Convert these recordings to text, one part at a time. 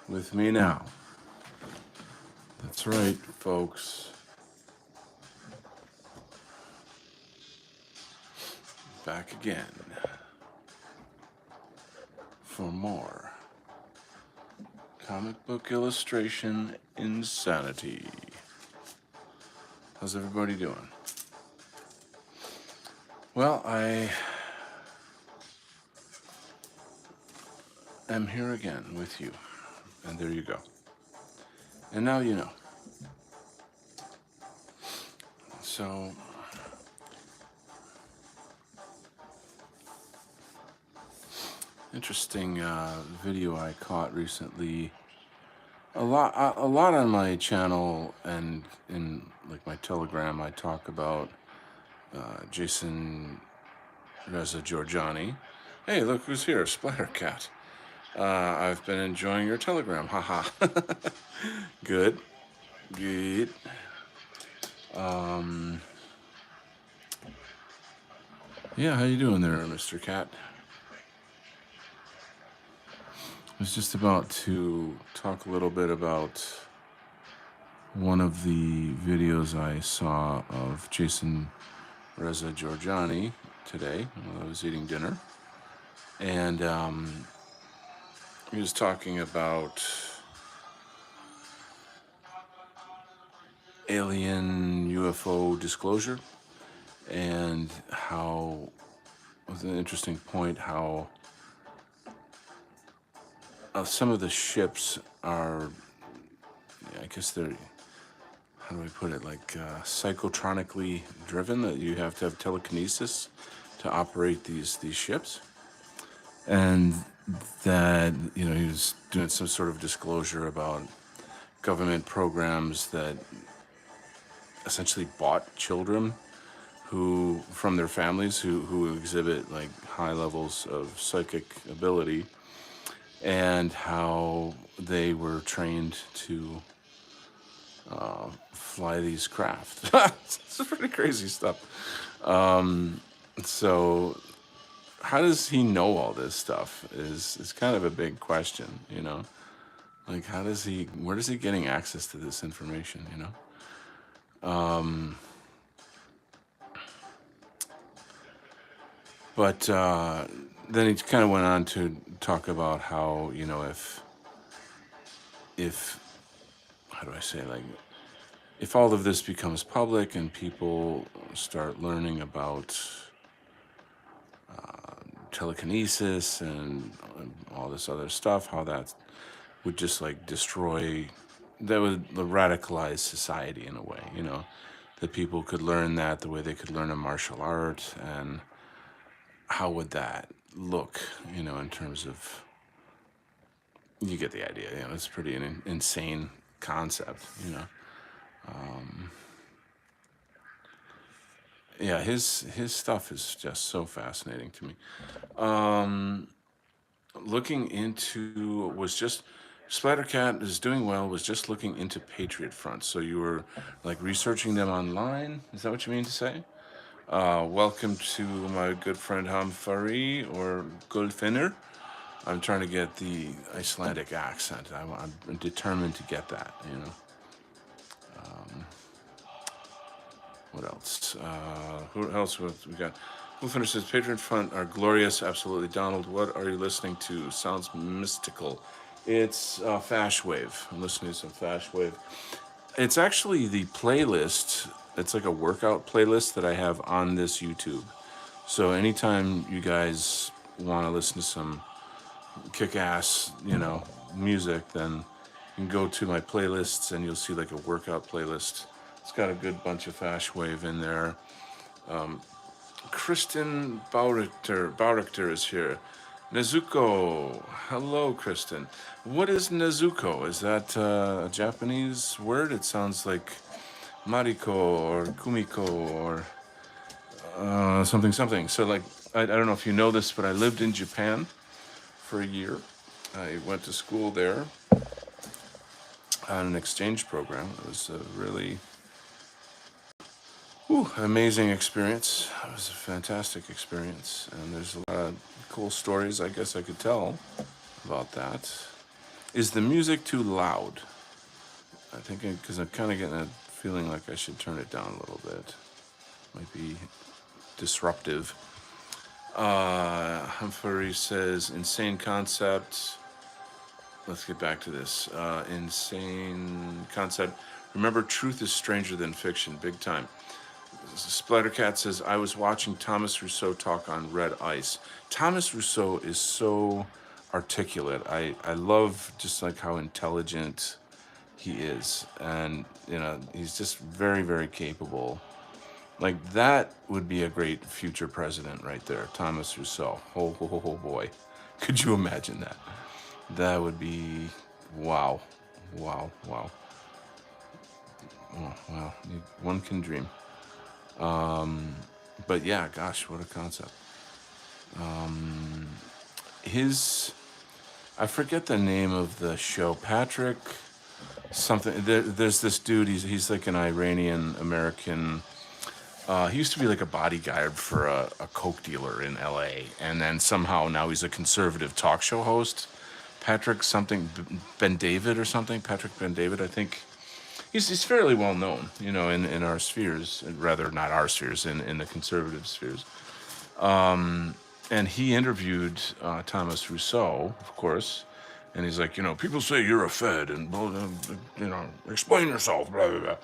with me now. That's right, folks. Back again for more comic book illustration insanity. How's everybody doing? Well, I am here again with you. And there you go. And now you know. So, interesting video I caught recently. A lot on my channel and in like my Telegram, I talk about Jason Reza Giorgiani. Hey, look who's here, Splattercat. I've been enjoying your Telegram, haha. Good. Yeah, how you doing there, Mr. Cat? I was just about to talk a little bit about one of the videos I saw of Jason Reza Giorgiani today while I was eating dinner. And he was talking about alien UFO disclosure and how, it was an interesting point, how some of the ships are, I guess they're, how do I put it, like psychotronically driven, that you have to have telekinesis to operate these ships. And that, you know, he was doing some sort of disclosure about government programs that essentially bought children who, from their families, who exhibit like high levels of psychic ability, and how they were trained to fly these craft. It's pretty crazy stuff. So how does he know all this stuff is kind of a big question, you know? Like, where is he getting access to this information, you know? But then he kind of went on to talk about how, you know, if how do I say, like, if all of this becomes public and people start learning about telekinesis and all this other stuff, how that would just like destroy, that would radicalize society in a way, you know, that people could learn that the way they could learn a martial art, and how would that look, you know, in terms of, you get the idea, you know, it's pretty an insane concept, you know. Yeah, his stuff is just so fascinating to me. Looking into, was just, Splattercat is doing well, was just looking into Patriot Front. So you were like researching them online? Is that what you mean to say? Welcome to my good friend Hamfari, or Gulfinner. I'm trying to get the Icelandic accent. I'm determined to get that, you know. What else? Who else we got? Gulfinner says, Patriot Front are glorious, absolutely. Donald, what are you listening to? Sounds mystical. It's Fashwave. I'm listening to some Fashwave. It's actually the playlist. It's like a workout playlist that I have on this YouTube. So anytime you guys want to listen to some kick-ass, you know, music, then you can go to my playlists and you'll see like a workout playlist. It's got a good bunch of Fashwave in there. Kristen Baurichter is here. Nezuko. Hello, Kristen. What is Nezuko? Is that a Japanese word? It sounds like Mariko or Kumiko or something. So, like, I don't know if you know this, but I lived in Japan for a year. I went to school there on an exchange program. It was a really amazing experience. It was a fantastic experience, and there's a lot of cool stories I guess I could tell about that. Is the music too loud? I think because I'm kind of getting a feeling like I should turn it down a little bit. Might be disruptive. Humphrey says, insane concept. Let's get back to this. Insane concept. Remember, truth is stranger than fiction, big time. Splattercat says, I was watching Thomas Rousseau talk on Red Ice. Thomas Rousseau is so articulate. I love just like how intelligent he is. And, he's just very, very capable. Like, that would be a great future president right there, Thomas Rousseau. Oh boy. Could you imagine that? That would be, wow. Wow. Oh, wow. One can dream. But yeah, gosh, what a concept. I forget the name of the show. Patrick something. There's this dude. He's like an Iranian American. He used to be like a bodyguard for a coke dealer in L.A. And then somehow now he's a conservative talk show host. Patrick something, Ben David or something. Patrick Ben David, I think. He's fairly well known, in our spheres, rather not our spheres, in the conservative spheres. And he interviewed Thomas Rousseau, of course, and he's like, people say you're a Fed, and explain yourself, blah blah blah.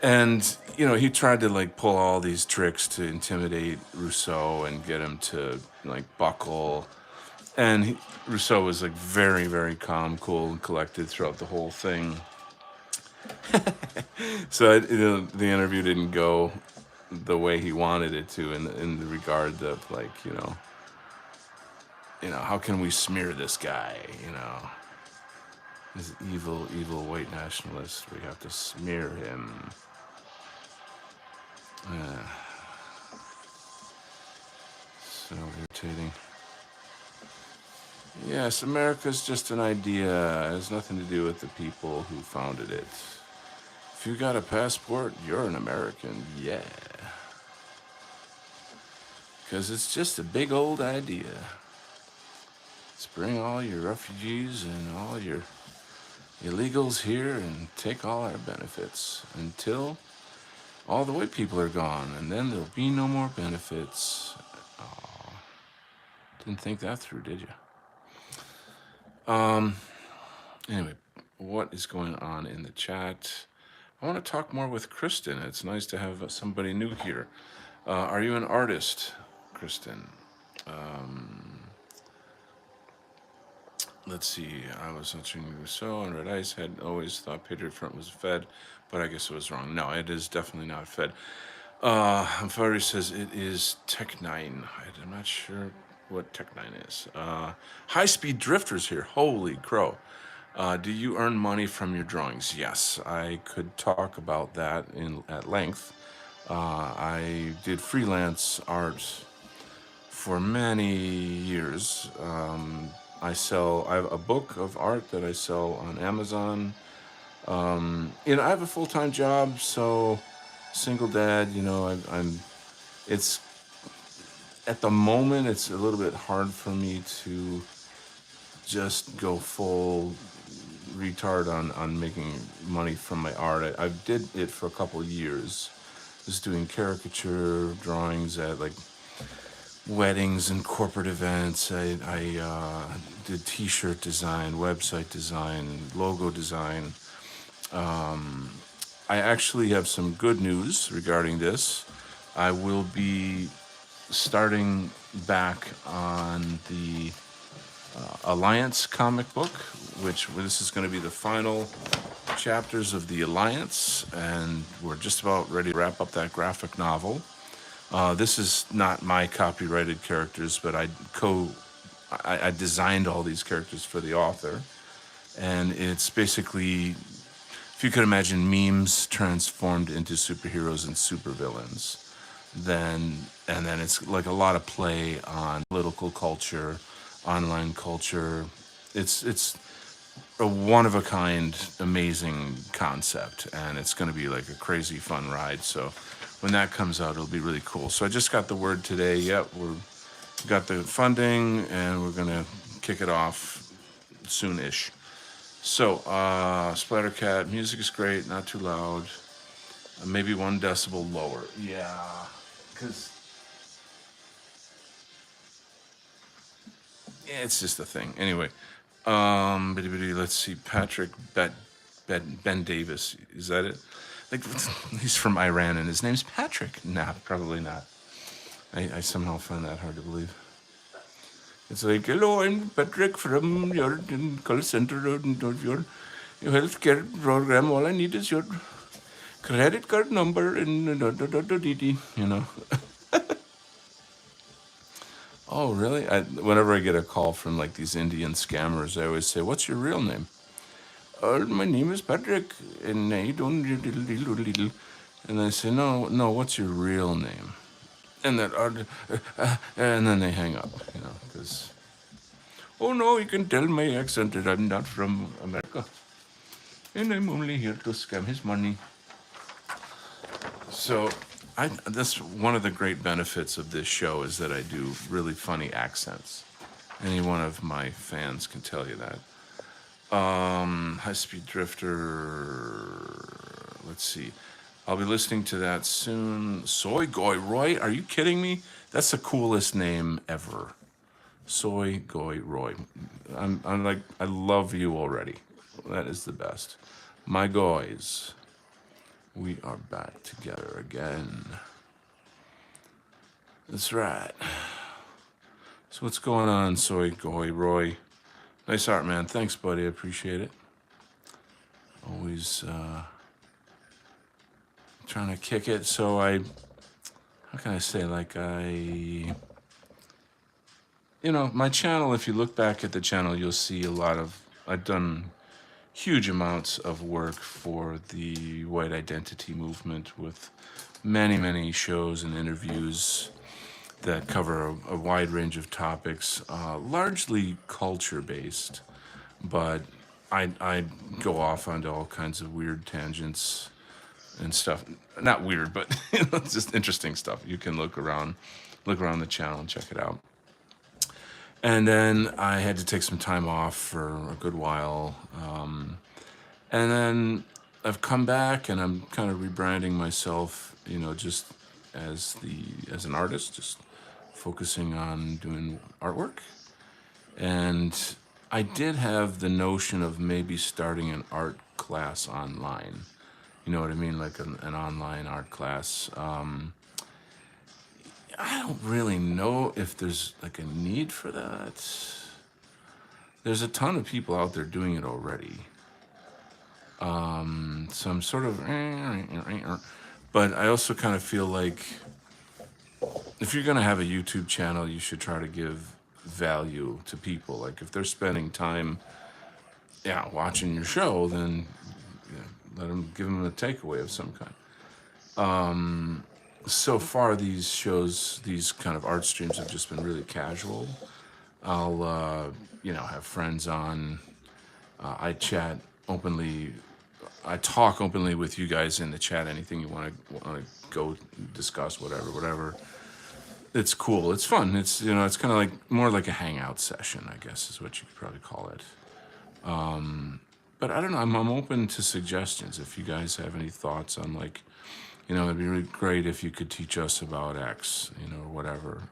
And he tried to like pull all these tricks to intimidate Rousseau and get him to like buckle. And Rousseau was like very, very calm, cool, and collected throughout the whole thing. So the interview didn't go the way he wanted it to, in the regard of like, how can we smear this guy? This evil white nationalist. We have to smear him. So irritating. Yes, America's just an idea. It has nothing to do with the people who founded it. If you got a passport, you're an American. Yeah. Because it's just a big old idea. Let's bring all your refugees and all your illegals here and take all our benefits until all the white people are gone, and then there'll be no more benefits. Oh, didn't think that through, did you? Anyway, what is going on in the chat? I want to talk more with Kristen. It's nice to have somebody new here. Are you an artist, Kristen? Let's see. I was watching Rousseau and Red Ice. Had always thought Patriot Front was Fed, but I guess it was wrong. No, it is definitely not Fed. Amfari says it is Tech9. I'm not sure what Tech9 is. High Speed Drifters here. Holy crow. Do you earn money from your drawings? Yes, I could talk about that at length. I did freelance art for many years. I have a book of art that I sell on Amazon. I have a full-time job, so single dad, it's, at the moment, it's a little bit hard for me to just go full retard on making money from my art. I did it for a couple of years. Just doing caricature drawings at like weddings and corporate events. I did t-shirt design, website design, logo design. I actually have some good news regarding this. I will be starting back on the Alliance comic book, which this is going to be the final chapters of the Alliance, and we're just about ready to wrap up that graphic novel. This is not my copyrighted characters, but I designed all these characters for the author, and it's basically, if you could imagine memes transformed into superheroes and supervillains, then it's like a lot of play on political culture, online culture. It's a one-of-a-kind, amazing concept, and it's going to be like a crazy fun ride. So when that comes out, it'll be really cool. So I just got the word today. Yep, we got the funding, and we're going to kick it off soon-ish. So, Splattercat, music is great, not too loud. Maybe 1 decibel lower. Yeah, because it's just a thing. Anyway, let's see. Patrick Ben Davis. Is that it? Like, he's from Iran and his name's Patrick. Nah, probably not. I somehow find that hard to believe. It's like, hello, I'm Patrick from your call center of your healthcare program. All I need is your credit card number and you know. Oh, really? Whenever I get a call from like these Indian scammers, I always say, "What's your real name?" "Oh, my name is Patrick, and I don't." And I say, "No, no. What's your real name?" And that, and then they hang up, you know, because, oh no, you can tell my accent that I'm not from America, and I'm only here to scam his money. So, that's one of the great benefits of this show is that I do really funny accents. Any one of my fans can tell you that. High Speed Drifter. Let's see. I'll be listening to that soon. Soy Goy Roy. Are you kidding me? That's the coolest name ever. Soy Goy Roy. I'm like, I love you already. That is the best. My goys. We are back together again. That's right. So what's going on, Soy Goy Roy? Nice art, man. Thanks, buddy. I appreciate it. Always trying to kick it. So how can I say, like my channel, if you look back at the channel, you'll see I've done huge amounts of work for the white identity movement with many, many shows and interviews that cover a wide range of topics, largely culture-based, but I go off onto all kinds of weird tangents and stuff. Not weird, but it's just interesting stuff. You can look around the channel and check it out. And then I had to take some time off for a good while. And then I've come back and I'm kind of rebranding myself, just as an artist, just focusing on doing artwork. And I did have the notion of maybe starting an art class online. You know what I mean? Like an online art class. I don't really know if there's like a need for that. There's a ton of people out there doing it already. So I'm sort of, but I also kind of feel like if you're going to have a YouTube channel, you should try to give value to people. Like if they're spending time, watching your show, then give them a takeaway of some kind. So far, these shows, these kind of art streams have just been really casual. I'll, have friends on. I chat openly. I talk openly with you guys in the chat. Anything you want to go discuss, whatever. It's cool. It's fun. It's it's kind of like more like a hangout session, I guess, is what you could probably call it. But I don't know. I'm open to suggestions. If you guys have any thoughts on like, it'd be really great if you could teach us about X, or whatever.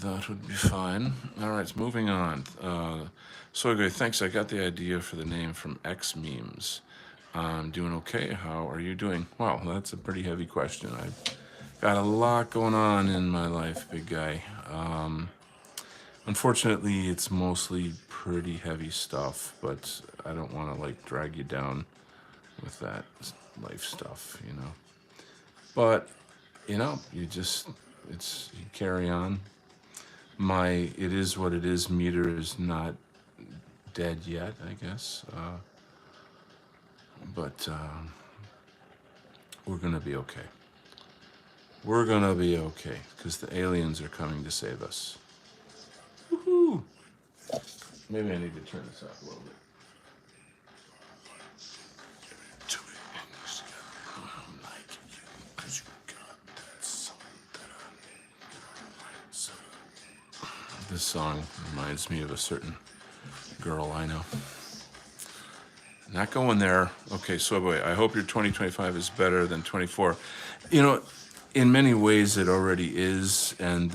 That would be fine. All right, moving on. Soygoy, thanks. I got the idea for the name from X Memes. I'm doing okay. How are you doing? Well, that's a pretty heavy question. I've got a lot going on in my life, big guy. Unfortunately, it's mostly pretty heavy stuff, but I don't want to like drag you down with that life stuff, But, you carry on. My it is what it is meter is not dead yet, I guess. But we're going to be okay. We're going to be okay because the aliens are coming to save us. Woohoo! Maybe I need to turn this up a little bit. This song reminds me of a certain girl, I know. Not going there. Okay, so wait, I hope your 2025 is better than 24. You know, in many ways it already is, and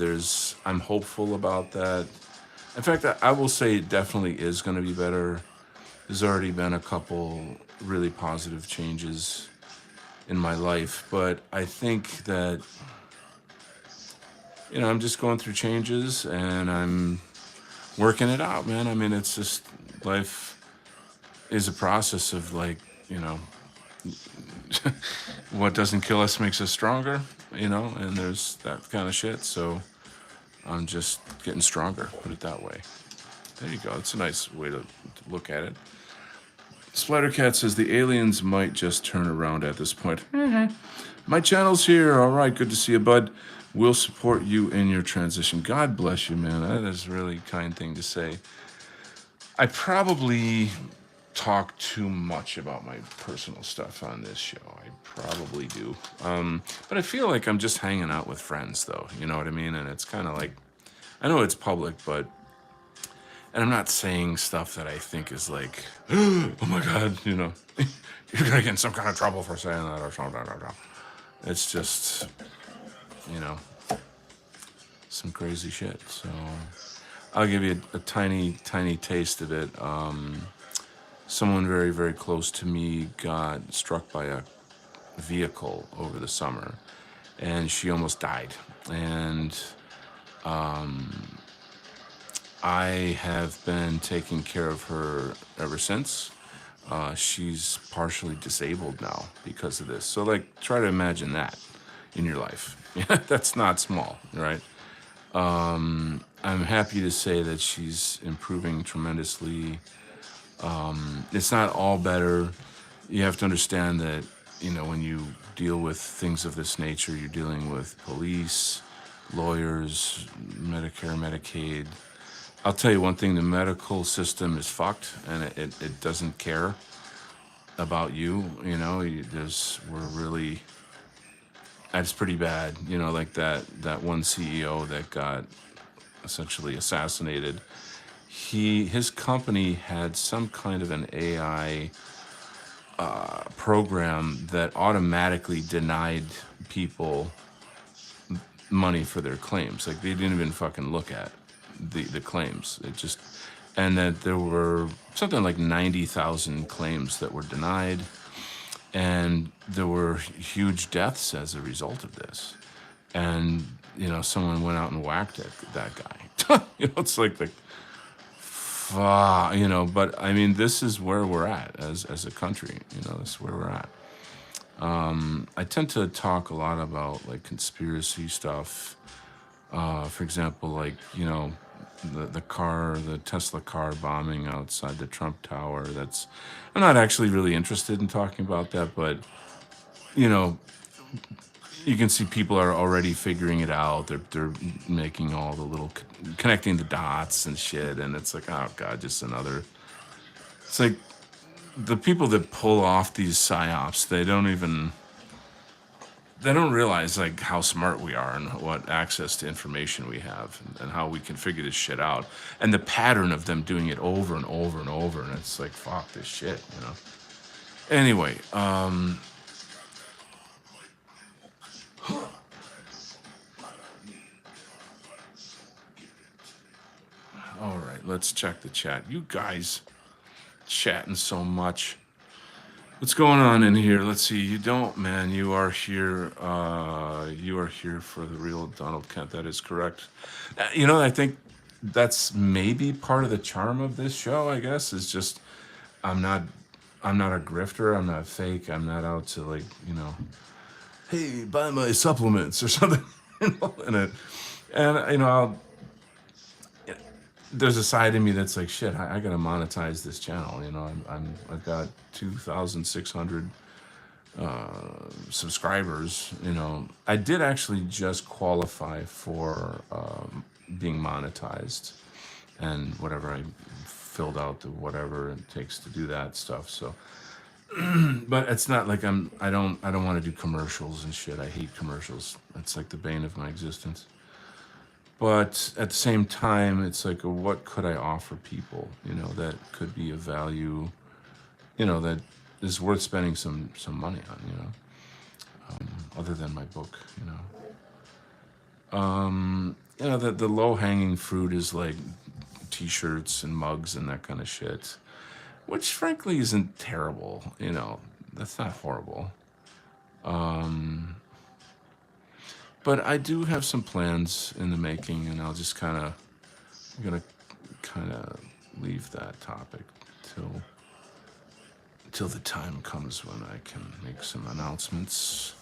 I'm hopeful about that. In fact, I will say it definitely is going to be better. There's already been a couple really positive changes in my life, but I think that, I'm just going through changes and I'm working it out, man. I mean, it's just life is a process of like, you know, what doesn't kill us makes us stronger, and there's that kind of shit. So I'm just getting stronger, put it that way. There you go. It's a nice way to look at it. Splattercat says the aliens might just turn around at this point. My channel's here. All right, good to see you, bud. We'll support you in your transition. God bless you, man. That is a really kind thing to say. I probably talk too much about my personal stuff on this show. I probably do. But I feel like I'm just hanging out with friends, though. You know what I mean? And it's kind of like, I know it's public, but, and I'm not saying stuff that I think is like, oh my God, you're going to get in some kind of trouble for saying that or something. It's just, some crazy shit. So I'll give you a tiny, tiny taste of it. Someone very, very close to me got struck by a vehicle over the summer, and she almost died. And I have been taking care of her ever since. She's partially disabled now because of this. So, like, try to imagine that in your life. That's not small, right? I'm happy to say that she's improving tremendously. It's not all better. You have to understand that, when you deal with things of this nature, you're dealing with police, lawyers, Medicare, Medicaid. I'll tell you one thing, the medical system is fucked, and it doesn't care about you. That's pretty bad. Like that one CEO that got essentially assassinated. His company had some kind of an AI program that automatically denied people money for their claims. Like, they didn't even fucking look at the claims. And that there were something like 90,000 claims that were denied, and there were huge deaths as a result of this. And someone went out and whacked that guy. It's like but I mean, this is where we're at as a country. This is where we're at. I tend to talk a lot about like conspiracy stuff. For example, like, the Tesla car bombing outside the Trump Tower. I'm not actually really interested in talking about that, but, you can see people are already figuring it out. They're making all the little, connecting the dots and shit. And it's like, oh God, just another. It's like the people that pull off these psyops, they don't realize like how smart we are and what access to information we have, and how we can figure this shit out. And the pattern of them doing it over and over and over. And it's like, fuck this shit, Anyway, all right, let's check the chat. You guys chatting so much. What's going on in here? Let's see. You don't, man. You are here. You are here for the real Donald Kent. That is correct. I think that's maybe part of the charm of this show, I guess, is just I'm not a grifter. I'm not fake. I'm not out to like, hey, buy my supplements or something. There's a side of me that's like, shit, I gotta monetize this channel. I've got 2,600 subscribers. I did actually just qualify for being monetized, and whatever I filled out, the whatever it takes to do that stuff. So, but it's not like I don't want to do commercials and shit. I hate commercials. It's like the bane of my existence. But at the same time, it's like, what could I offer people, that could be of value, that is worth spending some money on, other than my book, the low hanging fruit is like t-shirts and mugs and that kind of shit, which frankly isn't terrible, that's not horrible. But I do have some plans in the making, and I'm gonna kind of leave that topic till the time comes when I can make some announcements.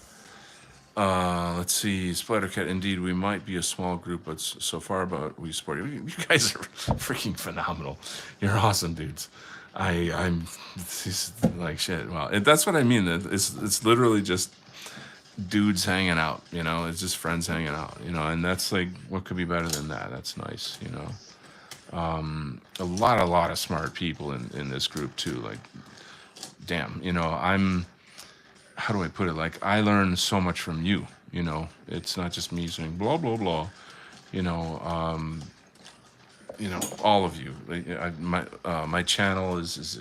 Let's see, Splattercat. Indeed, we might be a small group, but so far, but we support you. You guys are freaking phenomenal. You're awesome, dudes. I'm it's like shit. Well, that's what I mean. It's literally just dudes hanging out. It's just friends hanging out. And that's like, what could be better than that? That's nice. A lot of smart people in this group too. Like, damn. How do I put it? Like, I learn so much from you. It's not just me saying blah blah blah. All of you. My channel is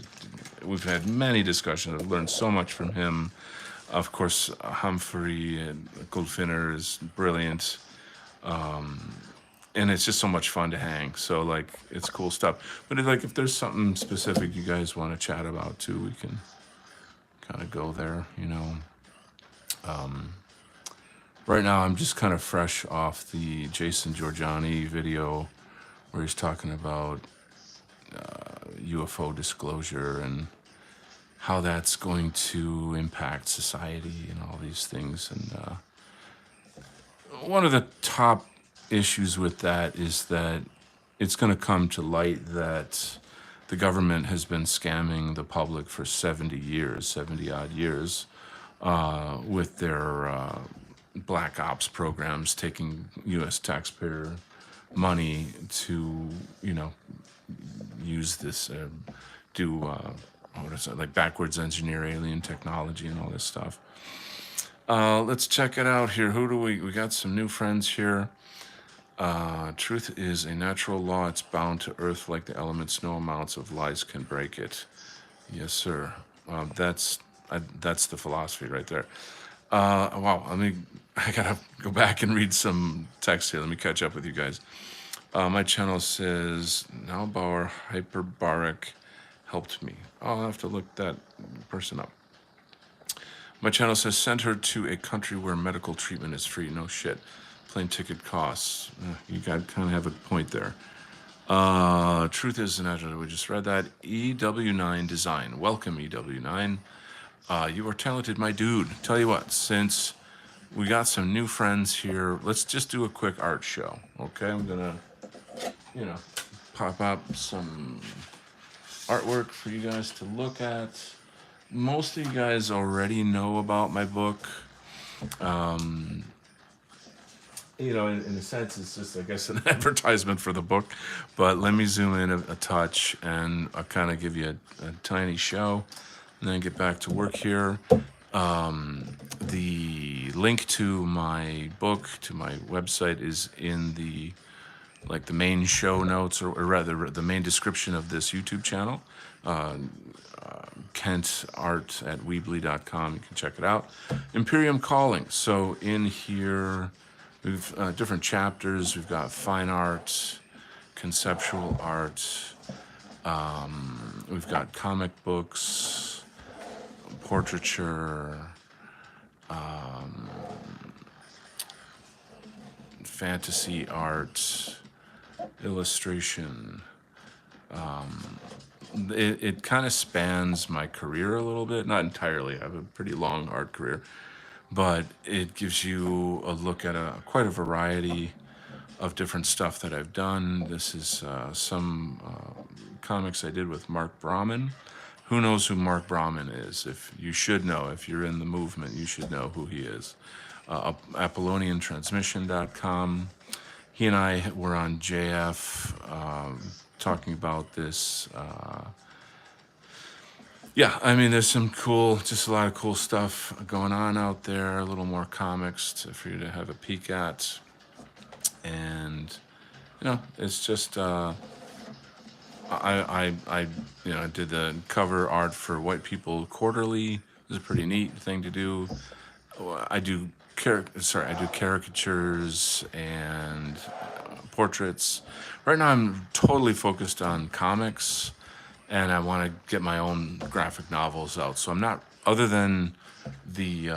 we've had many discussions. I've learned so much from him. Of course, Humphrey and Goldfinner is brilliant. And it's just so much fun to hang. So, like, it's cool stuff. But if there's something specific you guys want to chat about too, we can kind of go there, Right now, I'm just kind of fresh off the Jason Giorgiani video where he's talking about UFO disclosure and how that's going to impact society and all these things. And one of the top issues with that is that it's going to come to light that the government has been scamming the public for 70 odd years, with their black ops programs, taking U.S. taxpayer money to, use this, do, what is it, like backwards engineer alien technology and all this stuff. Let's check it out here. Who do we got some new friends here. Truth is a natural law. It's bound to earth like the elements. No amounts of lies can break it. Yes, sir. That's the philosophy right there. Wow. I gotta go back and read some text here. Let me catch up with you guys. My channel says Naubauer Hyperbaric helped me. I'll have to look that person up. My channel says send her to a country where medical treatment is free. No shit. Plane ticket costs. You got kind of have a point there. Truth is natural. We just read that. EW9 Design. Welcome, EW9. You are talented, my dude. Tell you what, since we got some new friends here, let's just do a quick art show. Okay, I'm gonna, pop up some artwork for you guys to look at. Most of you guys already know about my book. In a sense, it's just, I guess, an advertisement for the book. But let me zoom in a touch, and I'll kind of give you a tiny show, and then get back to work here. The link to my book, to my website, is in the main show notes, or rather the main description of this YouTube channel. Kent Art at Weebly.com. You can check it out. Imperium Calling. So in here, we've different chapters. We've got fine art, conceptual art. We've got comic books, portraiture, fantasy art, illustration. It kind of spans my career a little bit. Not entirely. I have a pretty long art career. But it gives you a look at quite a variety of different stuff that I've done. This is some comics I did with Mark Brahman. Who knows who Mark Brahman is? If you should know, if you're in the movement, you should know who he is. ApollonianTransmission.com. He and I were on JF talking about this. Yeah, there's just a lot of cool stuff going on out there. A little more comics for you to have a peek at. And it's just I I did the cover art for White People Quarterly. It was a pretty neat thing to do. I do I do caricatures and portraits. Right now, I'm totally focused on comics, and I want to get my own graphic novels out. So I'm not, other than the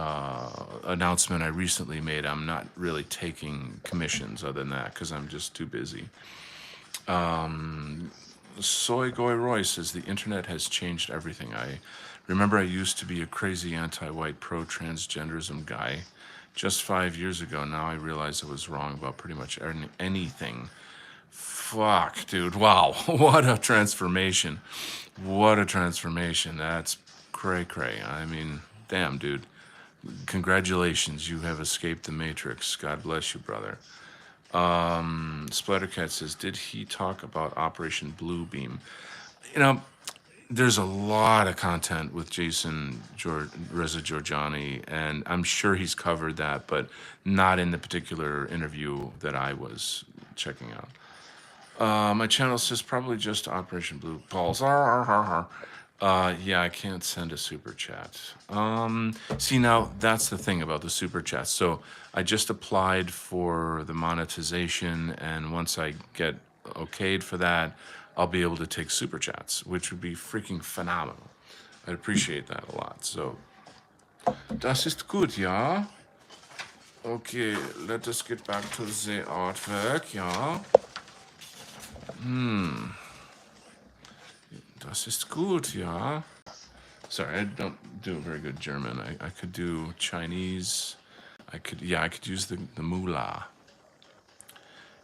announcement I recently made, I'm not really taking commissions other than that because I'm just too busy. Soy Goy Roy says the internet has changed everything. I remember I used to be a crazy anti-white pro-transgenderism guy. Just 5 years ago, now I realize I was wrong about pretty much anything. Fuck, dude. Wow. What a transformation. What a transformation. That's cray cray. I mean, damn, dude. Congratulations. You have escaped the Matrix. God bless you, brother. Splattercat says, did he talk about Operation Bluebeam? You know, there's a lot of content with Reza Giorgiani, and I'm sure he's covered that, but not in the particular interview that I was checking out. My channel says probably just Operation Blue Balls. Yeah, I can't send a super chat. See, now that's the thing about the super chats. So I just applied for the monetization, and once I get okayed for that, I'll be able to take super chats, which would be freaking phenomenal. I'd appreciate that a lot. So, das ist gut, ja? Okay, let us get back to the artwork, ja? Das ist gut, ja? Sorry, I don't do a very good German. I could do Chinese. I could use the moolah.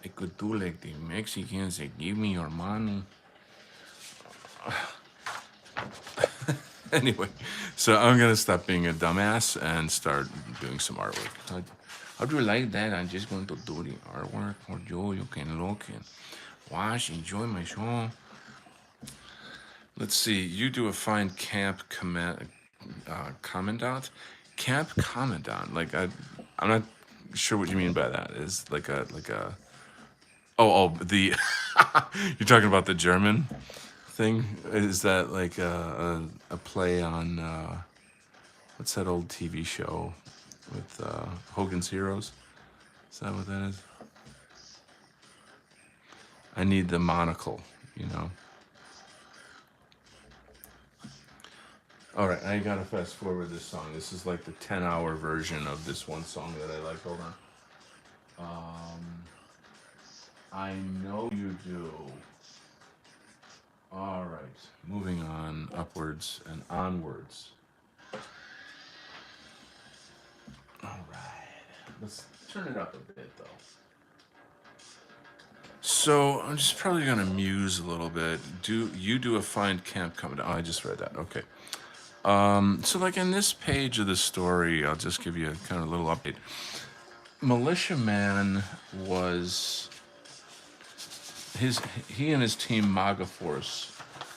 I could do like the Mexicans, they give me your money. Anyway, so I'm gonna stop being a dumbass and start doing some artwork. How do you like that? I'm just going to do the artwork for you. You can look and watch, enjoy my show. Let's see. You do a fine commandant. Camp commandant. Like I'm not sure what you mean by that. Is like a. The. You're talking about the German thing? Is that like a play on what's that old TV show with Hogan's Heroes? Is that what that is? I need the monocle, you know. All right, I gotta fast forward this song. This is like the 10-hour version of this one song that I like. Hold on. I know you do. All right, moving on, upwards and onwards. All right, let's turn it up a bit though. So I'm just probably gonna muse a little bit. Do a find camp coming down? Oh, I just read that. Okay. So like in this page of the story, I'll just give you a kind of little update. Militia Man was he and his team MAGA Force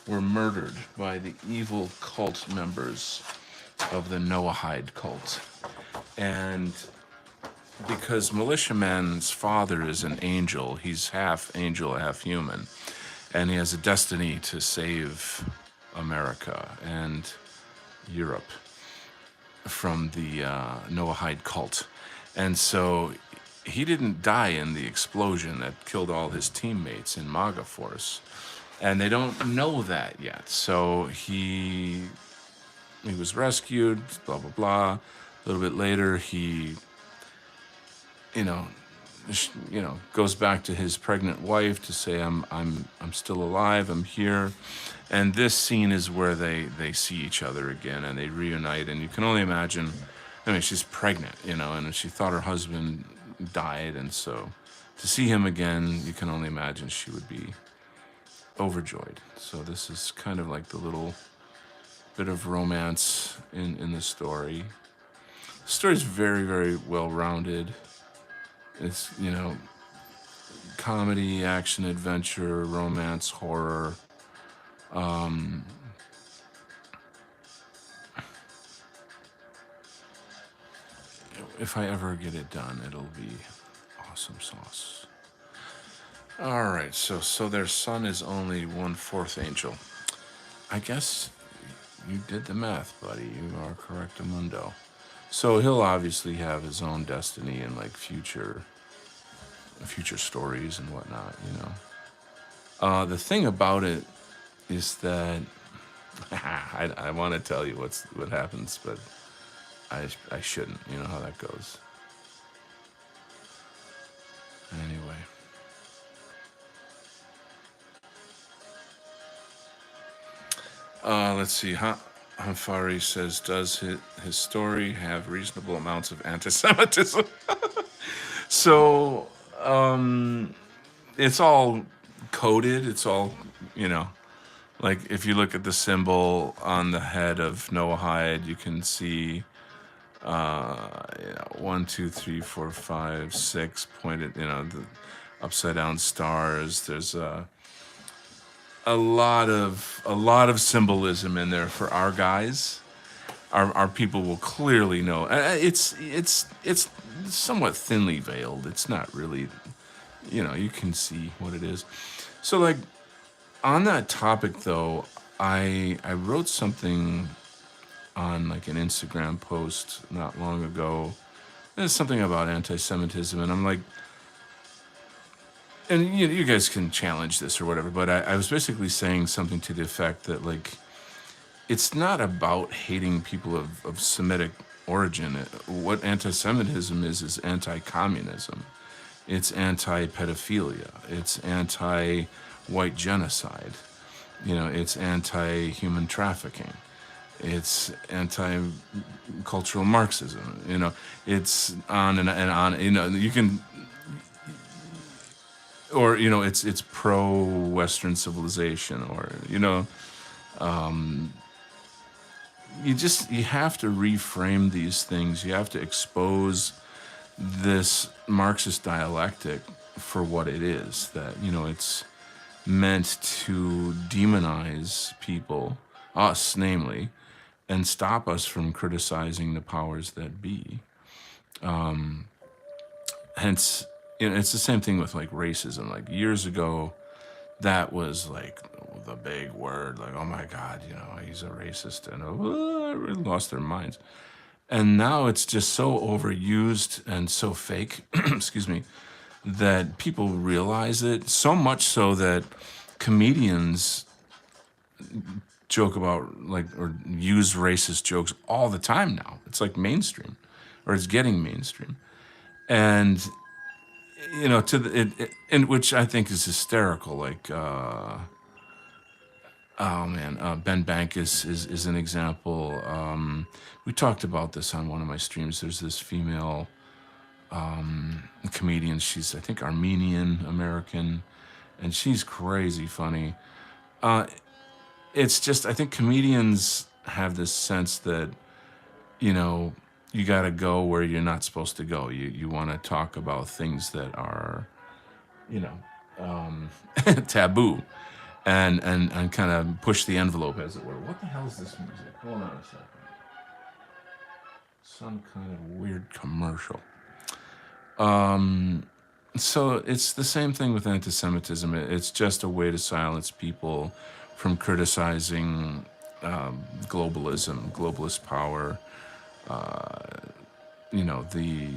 were murdered by the evil cult members of the Noahide cult. And because Militia Man's father is an angel, he's half angel, half human, and he has a destiny to save America and Europe from the Noahide cult. And so he didn't die in the explosion that killed all his teammates in MAGA Force. And they don't know that yet. So he was rescued, blah, blah, blah. A little bit later, he, you know, goes back to his pregnant wife to say, I'm still alive, I'm here. And this scene is where they see each other again and they reunite. And you can only imagine, I mean, she's pregnant, and she thought her husband died. And so to see him again, you can only imagine she would be overjoyed. So this is kind of like the little bit of romance in the story. The story's very, very well-rounded. It's, comedy, action, adventure, romance, horror. If I ever get it done, it'll be awesome sauce. All right, so their son is only 1/4 angel. I guess you did the math, buddy. You are correct, Mundo. So he'll obviously have his own destiny and like future stories and whatnot. The thing about it is that I want to tell you what happens, but I shouldn't. You know how that goes. Anyway, let's see. Hanfari says, does his story have reasonable amounts of anti-Semitism? So it's all coded. It's all, you know, like if you look at the symbol on the head of Noahide, you can see 1, 2, 3, 4, 5, 6 pointed, the upside down stars. There's a lot of symbolism in there for our guys. Our people will clearly know. It's somewhat thinly veiled. It's not really, you can see what it is. So like on that topic though, I wrote something on like an Instagram post not long ago. There's something about anti-Semitism, and I'm like, and you guys can challenge this or whatever, but I was basically saying something to the effect that like it's not about hating people of Semitic origin. What anti-Semitism is anti-communism. It's anti-pedophilia. It's anti-white genocide. It's anti-human trafficking. It's anti-cultural Marxism. It's on and on. You can, or it's pro-Western civilization, or you have to reframe these things. You have to expose this Marxist dialectic for what it is. That it's meant to demonize people, us namely, and stop us from criticizing the powers that be. Hence, it's the same thing with like racism. Like years ago, that was like the big word. Like, oh my God, he's a racist, and everyone lost their minds. And now it's just so overused and so fake, excuse me, that people realize it. So much so that comedians joke about like or use racist jokes all the time now. It's like mainstream, or it's getting mainstream, and to and which I think is hysterical. Like, oh man, Ben Bankus is an example. We talked about this on one of my streams. There's this female comedian. She's, I think, Armenian American, and she's crazy funny. It's just, I think comedians have this sense that, you got to go where you're not supposed to go. You want to talk about things that are, taboo, and kind of push the envelope, as it were. What the hell is this music? Hold on a second. Some kind of weird commercial. So it's the same thing with anti-Semitism. It's just a way to silence people from criticizing globalism, globalist power, the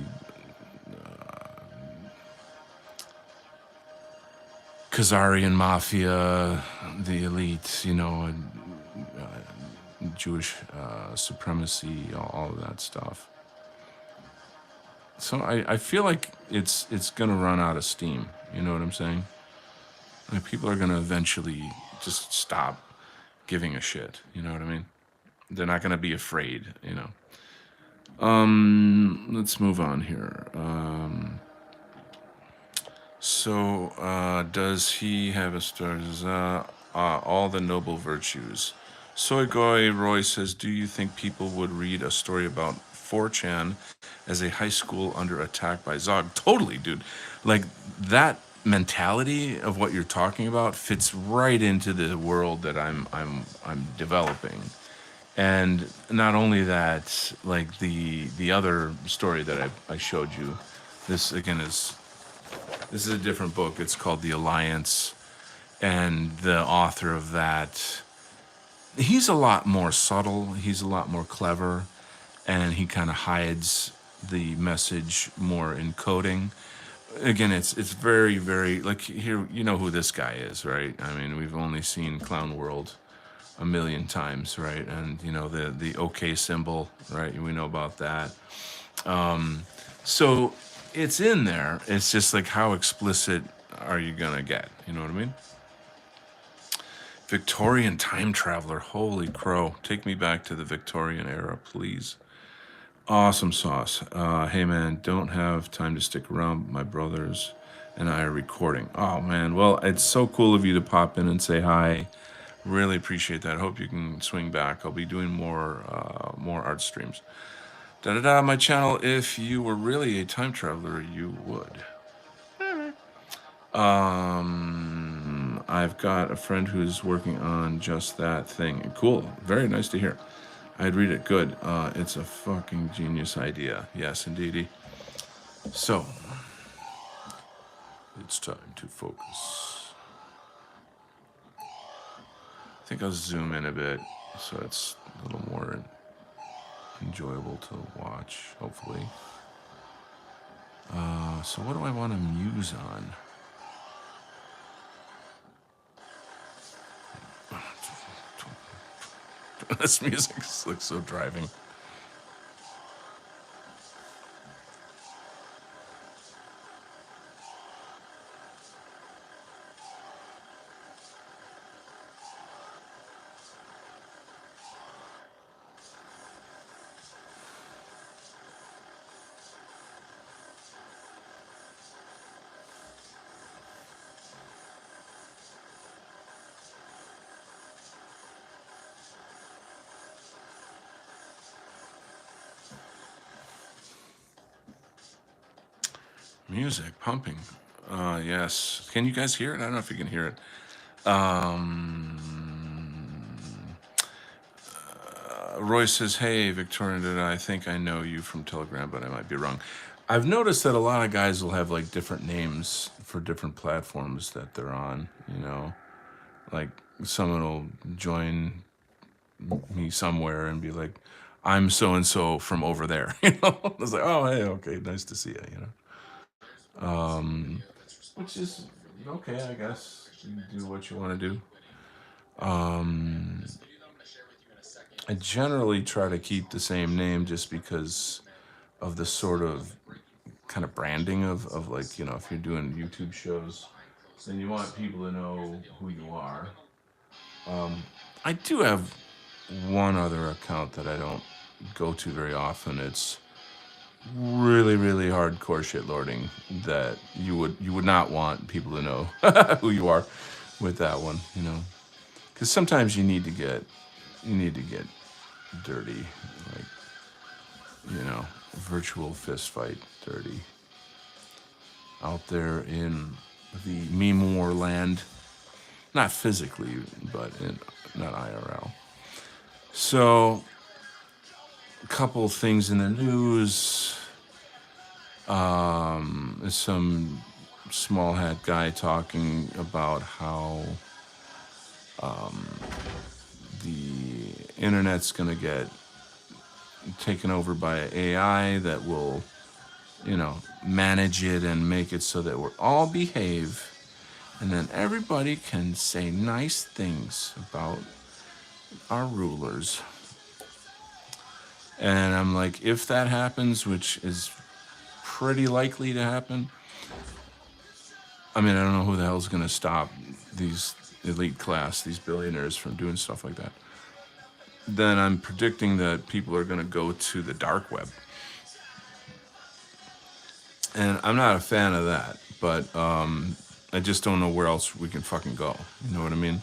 Khazarian mafia, the elite, Jewish supremacy, all of that stuff. So I feel like it's going to run out of steam. You know what I'm saying? Like people are going to eventually just stop giving a shit. You know what I mean? They're not going to be afraid, Let's move on here. Does he have a story? All the noble virtues. Soy Goy Roy says, do you think people would read a story about 4chan as a high school under attack by Zog? Totally, dude. Like that mentality of what you're talking about fits right into the world that I'm developing. And not only that, like the other story that I showed you, this again is This is a different book. It's called The Alliance, and the author of that, he's a lot more subtle. He's a lot more clever, and he kind of hides the message more in coding. Again, it's very, very, like, here, you know who this guy is, right? I mean, we've only seen Clown World a million times, right? And you know the OK symbol, right? We know about that. So it's in there. It's just like, how explicit are you gonna get? You know what I mean? Victorian time traveler. Holy crow! Take me back to the Victorian era, please. Awesome sauce. Hey man, don't have time to stick around. My brothers and I are recording. Oh man, well, it's so cool of you to pop in and say hi. Really appreciate that. I hope you can swing back. I'll be doing more art streams. Da da da. My channel. If you were really a time traveler, you would. I've got a friend who's working on just that thing. Cool. Very nice to hear. I'd read it. Good. It's a fucking genius idea. Yes, indeedy. So, it's time to focus. I think I'll zoom in a bit so it's a little more enjoyable to watch, hopefully. So what do I want to muse on? This music looks so driving. Music pumping. Yes. Can you guys hear it? I don't know if you can hear it. Roy says, "Hey, Victoria, I think I know you from Telegram, but I might be wrong." I've noticed that a lot of guys will have like different names for different platforms that they're on. You know, like someone will join me somewhere and be like, "I'm so and so from over there." You know, I was like, "Oh, hey, okay, nice to see you." You know. Which is okay, I guess. You do what you want to do. I generally try to keep the same name just because of the sort of kind of branding of like, you know, if you're doing YouTube shows, then you want people to know who you are. I do have one other account that I don't go to very often. It's really, really hardcore shit lording that you would not want people to know who you are with that one, you know, because sometimes you need to get dirty, like, you know, virtual fist fight dirty out there in the meme war land, not physically, but in not IRL. So, a couple things in the news. Some small hat guy talking about how the internet's going to get taken over by AI that will, you know, manage it and make it so that we're all behave, and then everybody can say nice things about our rulers. And I'm like, if that happens, which is pretty likely to happen, I mean, I don't know who the hell's going to stop these elite class, these billionaires from doing stuff like that. Then I'm predicting that people are going to go to the dark web. And I'm not a fan of that, but I just don't know where else we can fucking go. You know what I mean?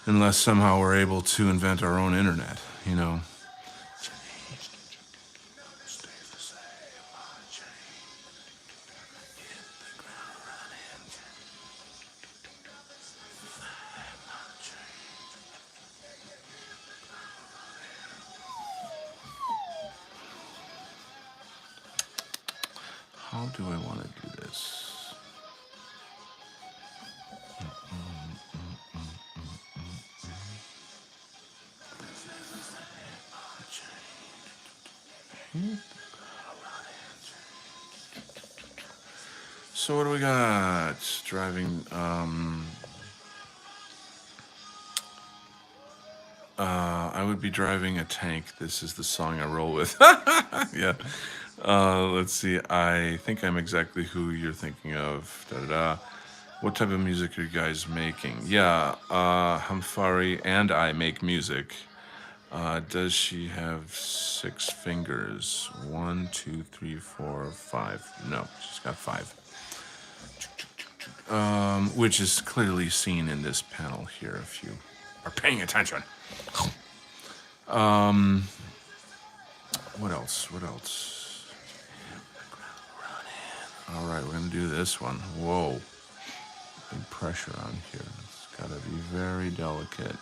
Unless somehow we're able to invent our own internet, you know? How do I want to do this? So what do we got? Driving. I would be driving a tank. This is the song I roll with. Yeah. Let's see. I think I'm exactly who you're thinking of. Da da da. What type of music are you guys making? Yeah, Hamfari and I make music. Does she have 6 fingers? One, two, three, four, five. No, she's got five. Which is clearly seen in this panel here if you are paying attention. What else? What else? All right, we're gonna do this one. Whoa, big pressure on here. It's gotta be very delicate.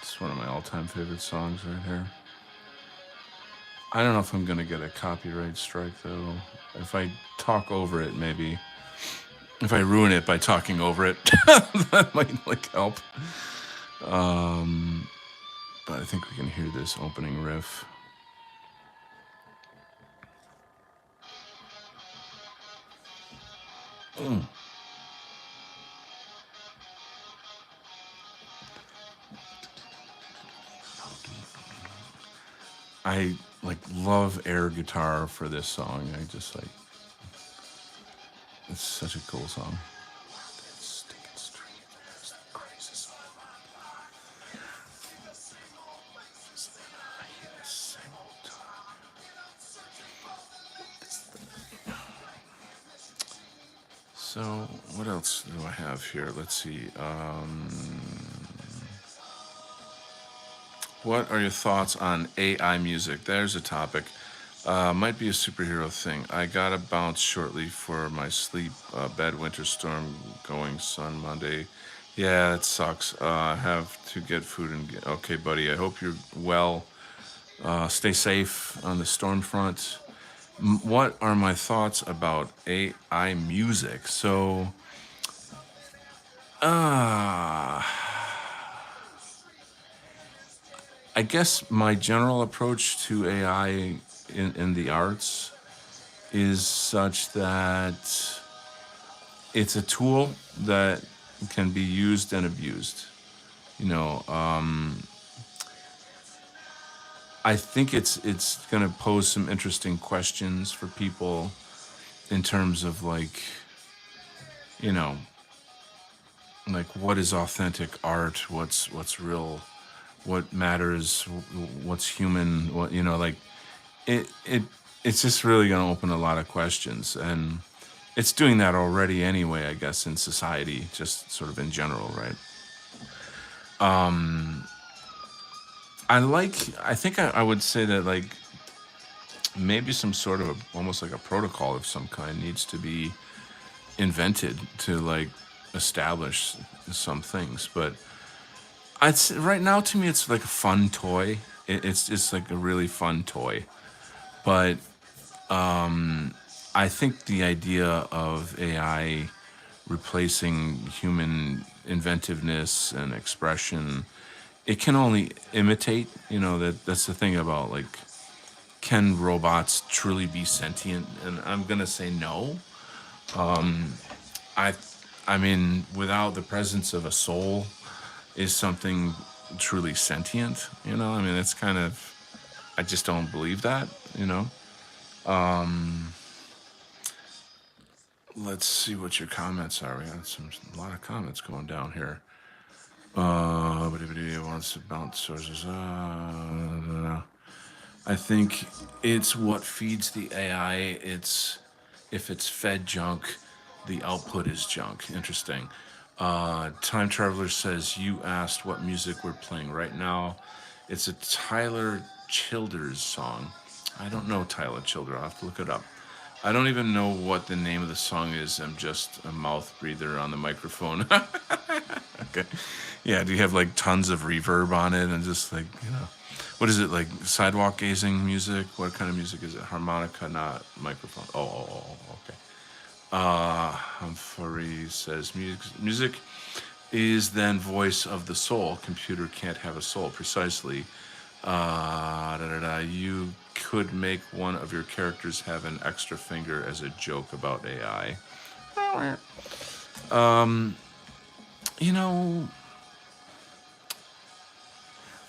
It's one of my all-time favorite songs right here. I don't know if I'm gonna get a copyright strike though. If I talk over it, maybe. If I ruin it by talking over it, that might like help. But I think we can hear this opening riff. I like love air guitar for this song. I just like it's such a cool song. So what else do I have here? Let's see. What are your thoughts on AI music? There's a topic. Might be a superhero thing. I gotta bounce shortly for my sleep. Bad winter storm going sun Monday. Yeah, it sucks. I have to get food and get. Okay, buddy. I hope you're well. Stay safe on the storm front. What are my thoughts about AI music? So, I guess my general approach to AI in the arts is such that it's a tool that can be used and abused. You know, I think it's going to pose some interesting questions for people in terms of like, you know, like what is authentic art, what's real, what matters, what's human, what you know, like it's just really going to open a lot of questions, and it's doing that already anyway, I guess, in society, just sort of in general, right? I think I would say that like maybe some sort of almost like a protocol of some kind needs to be invented to like establish some things. But right now to me it's like a fun toy. It's just like a really fun toy. But I think the idea of AI replacing human inventiveness and expression, it can only imitate. You know that's the thing about like, can robots truly be sentient? And I'm gonna say no. I I mean, without the presence of a soul, is something truly sentient? You know, I mean, it's kind of, I just don't believe that. You know. Let's see what your comments are. We got a lot of comments going down here. Wants to bounce sources. I think it's what feeds the AI. if it's fed junk, the output is junk. Interesting. Time Traveler says, you asked what music we're playing right now. It's a Tyler Childers song. I don't know Tyler Childers. I'll have to look it up. I don't even know what the name of the song is. I'm just a mouth breather on the microphone. Okay. Yeah, do you have like tons of reverb on it and just like, what is it, like sidewalk gazing music? What kind of music is it? Harmonica, not microphone. Okay. Humphrey says music is then voice of the soul. Computer can't have a soul. Precisely. You could make one of your characters have an extra finger as a joke about AI. You know,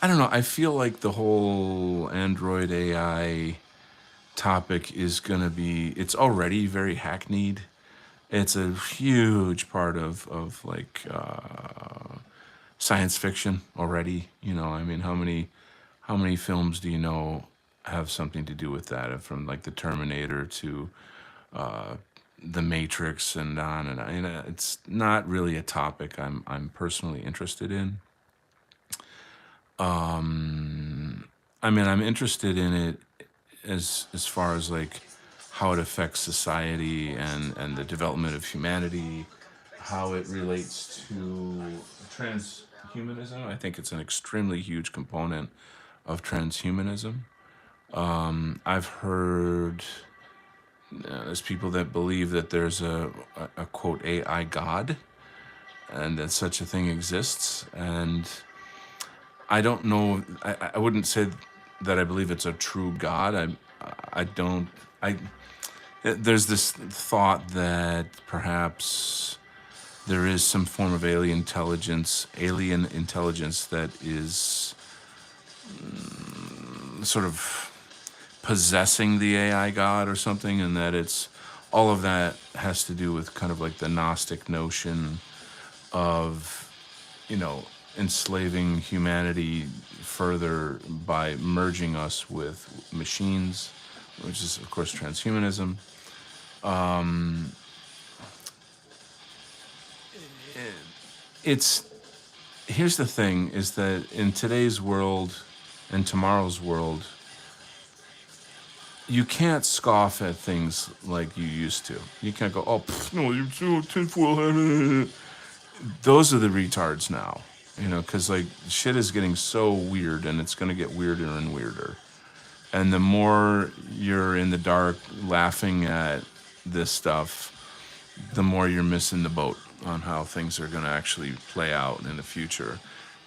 I don't know. I feel like the whole Android AI topic is going to be, it's already very hackneyed. It's a huge part of like science fiction already. I mean, how many films do you know have something to do with that? From like the Terminator to the Matrix and on and on. It's not really a topic I'm personally interested in. I mean, I'm interested in it as far as like how it affects society and the development of humanity, how it relates to transhumanism. I think it's an extremely huge component of transhumanism. I've heard there's people that believe that there's a quote AI God and that such a thing exists. And I don't know. I wouldn't say that I believe it's a true God. I don't. I There's this thought that perhaps there is some form of alien intelligence that is sort of possessing the AI God or something, and that it's all of that has to do with kind of like the Gnostic notion of, enslaving humanity further by merging us with machines, which is of course transhumanism. It's Here's the thing: is that in today's world and tomorrow's world, you can't scoff at things like you used to. You can't go, oh, no, you're so tinfoil hat. Those are the retards now, because like shit is getting so weird and it's going to get weirder and weirder. And the more you're in the dark laughing at this stuff, the more you're missing the boat on how things are going to actually play out in the future.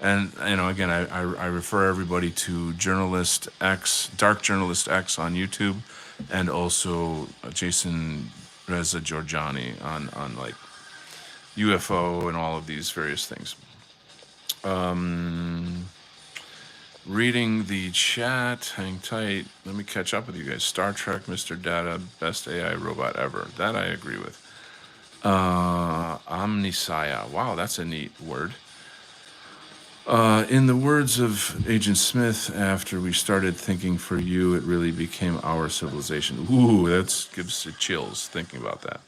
And again, I refer everybody to Journalist X, Dark Journalist X on YouTube, and also Jason Reza Giorgiani on like UFO and all of these various things. Reading the chat, hang tight. Let me catch up with you guys. Star Trek, Mr. Data, best AI robot ever. That I agree with. Omnisaya. Wow, that's a neat word. In the words of Agent Smith, after we started thinking for you, it really became our civilization. Ooh, that gives it chills thinking about that.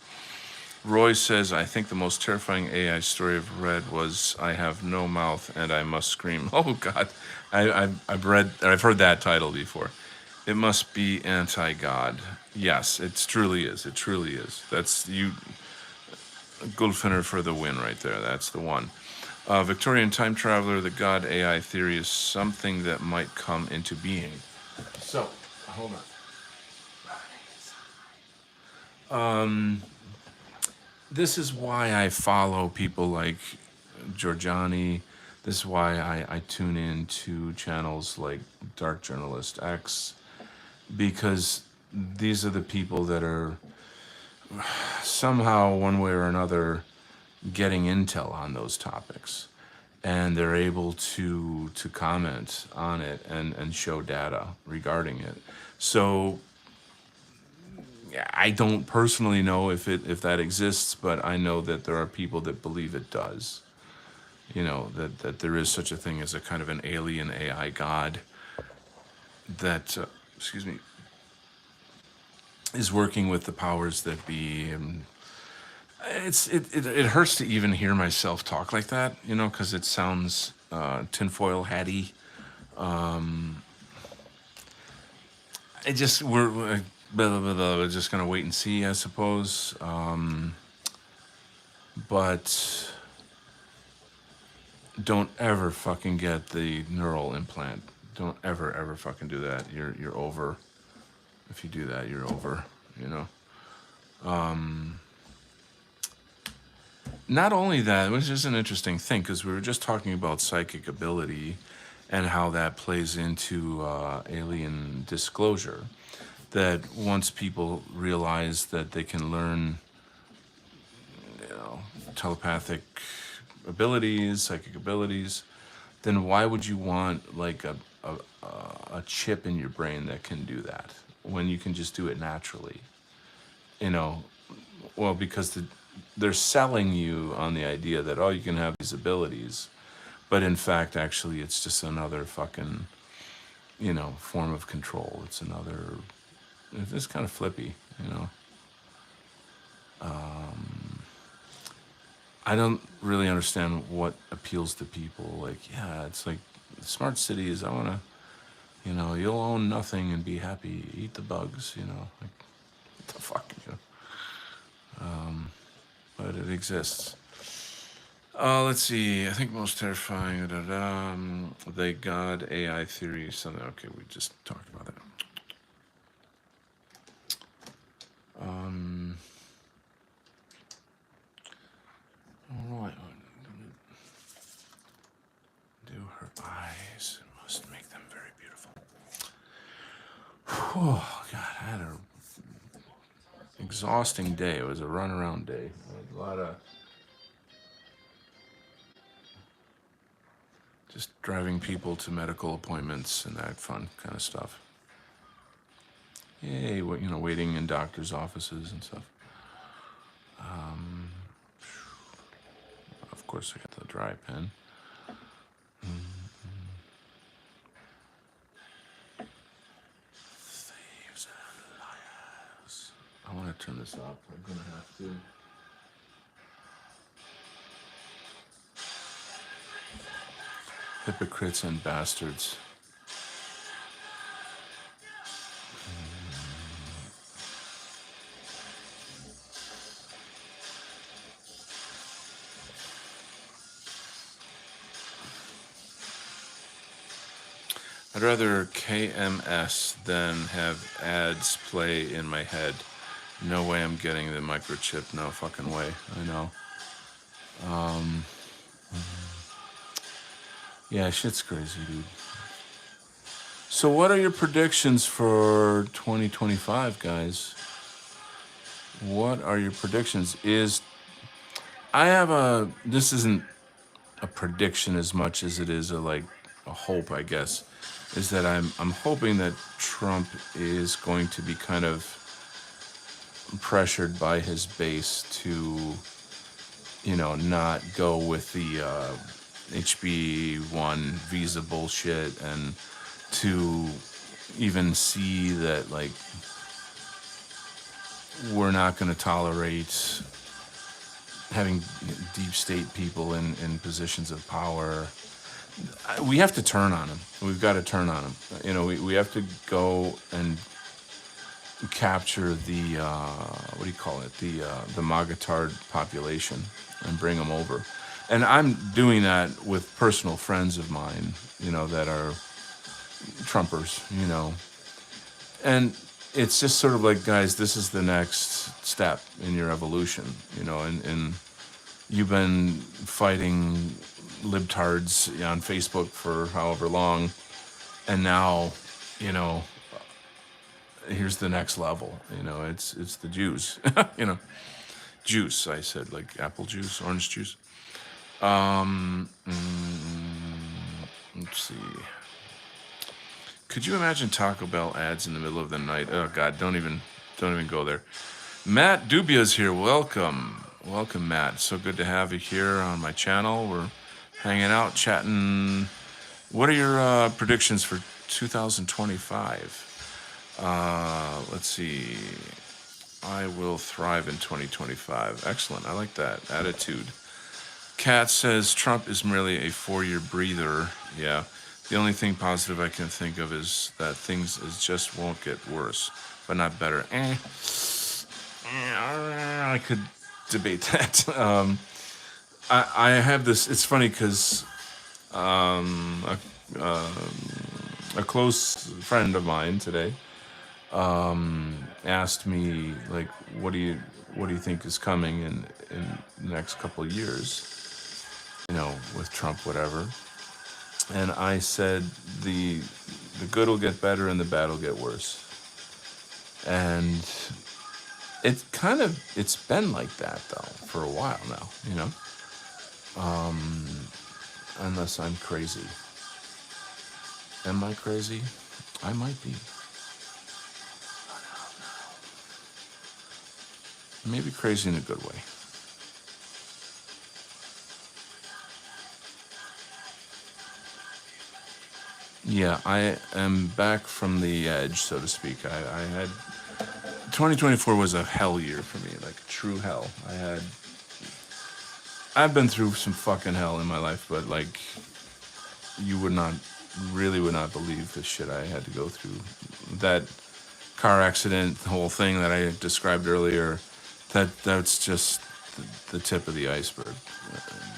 Roy says, I think the most terrifying AI story I've read was I have no mouth and I must scream. Oh, God. I've heard that title before. It must be anti-God. Yes, it truly is. It truly is. That's you, Goldfinner for the win right there. That's the one. Victorian Time Traveler, the God AI theory is something that might come into being. So, hold on. This is why I follow people like Giorgiani. This is why I tune in to channels like Dark Journalist X, because these are the people that are somehow, one way or another, getting intel on those topics. And they're able to comment on it and show data regarding it. So I don't personally know if that exists, but I know that there are people that believe it does. That there is such a thing as a kind of an alien AI God that, excuse me, is working with the powers that be, and it hurts to even hear myself talk like that, you know, because it sounds tinfoil hatty. It just we're blah, blah, blah, we're just gonna wait and see, I suppose. But don't ever fucking get the neural implant. Don't ever fucking do that. You're over. If you do that, you're over. You know. Not only that, which is an interesting thing, because we were just talking about psychic ability and how that plays into alien disclosure. That once people realize that they can learn, you know, telepathic abilities, psychic abilities, then why would you want like a chip in your brain that can do that when you can just do it naturally? You know, well, because they're selling you on the idea that, oh, you can have these abilities, but in fact, actually, it's just another fucking, you know, form of control. It's another, it's kind of flippy, you know. I don't really understand what appeals to people. Like, yeah, it's like smart cities. I want to, you know, you'll own nothing and be happy. Eat the bugs, you know. Like, what the fuck, you know. But it exists. Let's see. I think most terrifying. The God AI theory. Something. Okay, we just talked about that. All right. Do her eyes. Must make them very beautiful. Oh God, I had a exhausting day. It was a runaround day. A lot of just driving people to medical appointments and that fun kind of stuff. Yay, you know, waiting in doctors' offices and stuff. Of course, I got the dry pen. Thieves and liars. I want to turn this up. I'm gonna have to. Hypocrites and bastards. I'd rather KMS than have ads play in my head. No way I'm getting the microchip. No fucking way. I know. Yeah, shit's crazy, dude. So what are your predictions for 2025, guys? What are your predictions? This isn't a prediction as much as it is a hope, I guess, is that I'm hoping that Trump is going to be kind of pressured by his base to, you know, not go with the HB1 visa bullshit, and to even see that, like, we're not going to tolerate having deep state people in positions of power. We have to turn on him. We've got to turn on him. You know, we have to go and capture the what do you call it? The Magatard population and bring them over. And I'm doing that with personal friends of mine, you know, that are Trumpers, you know. And it's just sort of like, guys, this is the next step in your evolution, you know, and you've been fighting libtards on Facebook for however long, and now, you know, here's the next level. You know, it's the Jews. You know, juice. I said, like apple juice, orange juice. Let's see. Could you imagine Taco Bell ads in the middle of the night? Oh God, don't even go there. Matt Dubia's here. Welcome, Matt. So good to have you here on my channel. We're hanging out, chatting. What are your predictions for 2025? Let's see. I will thrive in 2025. Excellent. I like that attitude. Kat says Trump is merely a 4-year breather. Yeah. The only thing positive I can think of is that things just won't get worse, but not better. I could debate that. I have this. It's funny because a close friend of mine today asked me like, what do you think is coming in the next couple of years? With Trump, whatever. And I said the good will get better and the bad will get worse. And it's been like that though for a while now. Unless I'm crazy. Am I crazy? I might be. Maybe crazy in a good way. Yeah, I am back from the edge, so to speak. I had 2024 was a hell year for me, like true hell. I've been through some fucking hell in my life, but like you would not believe the shit I had to go through. That car accident, the whole thing that I described earlier, that's just the tip of the iceberg.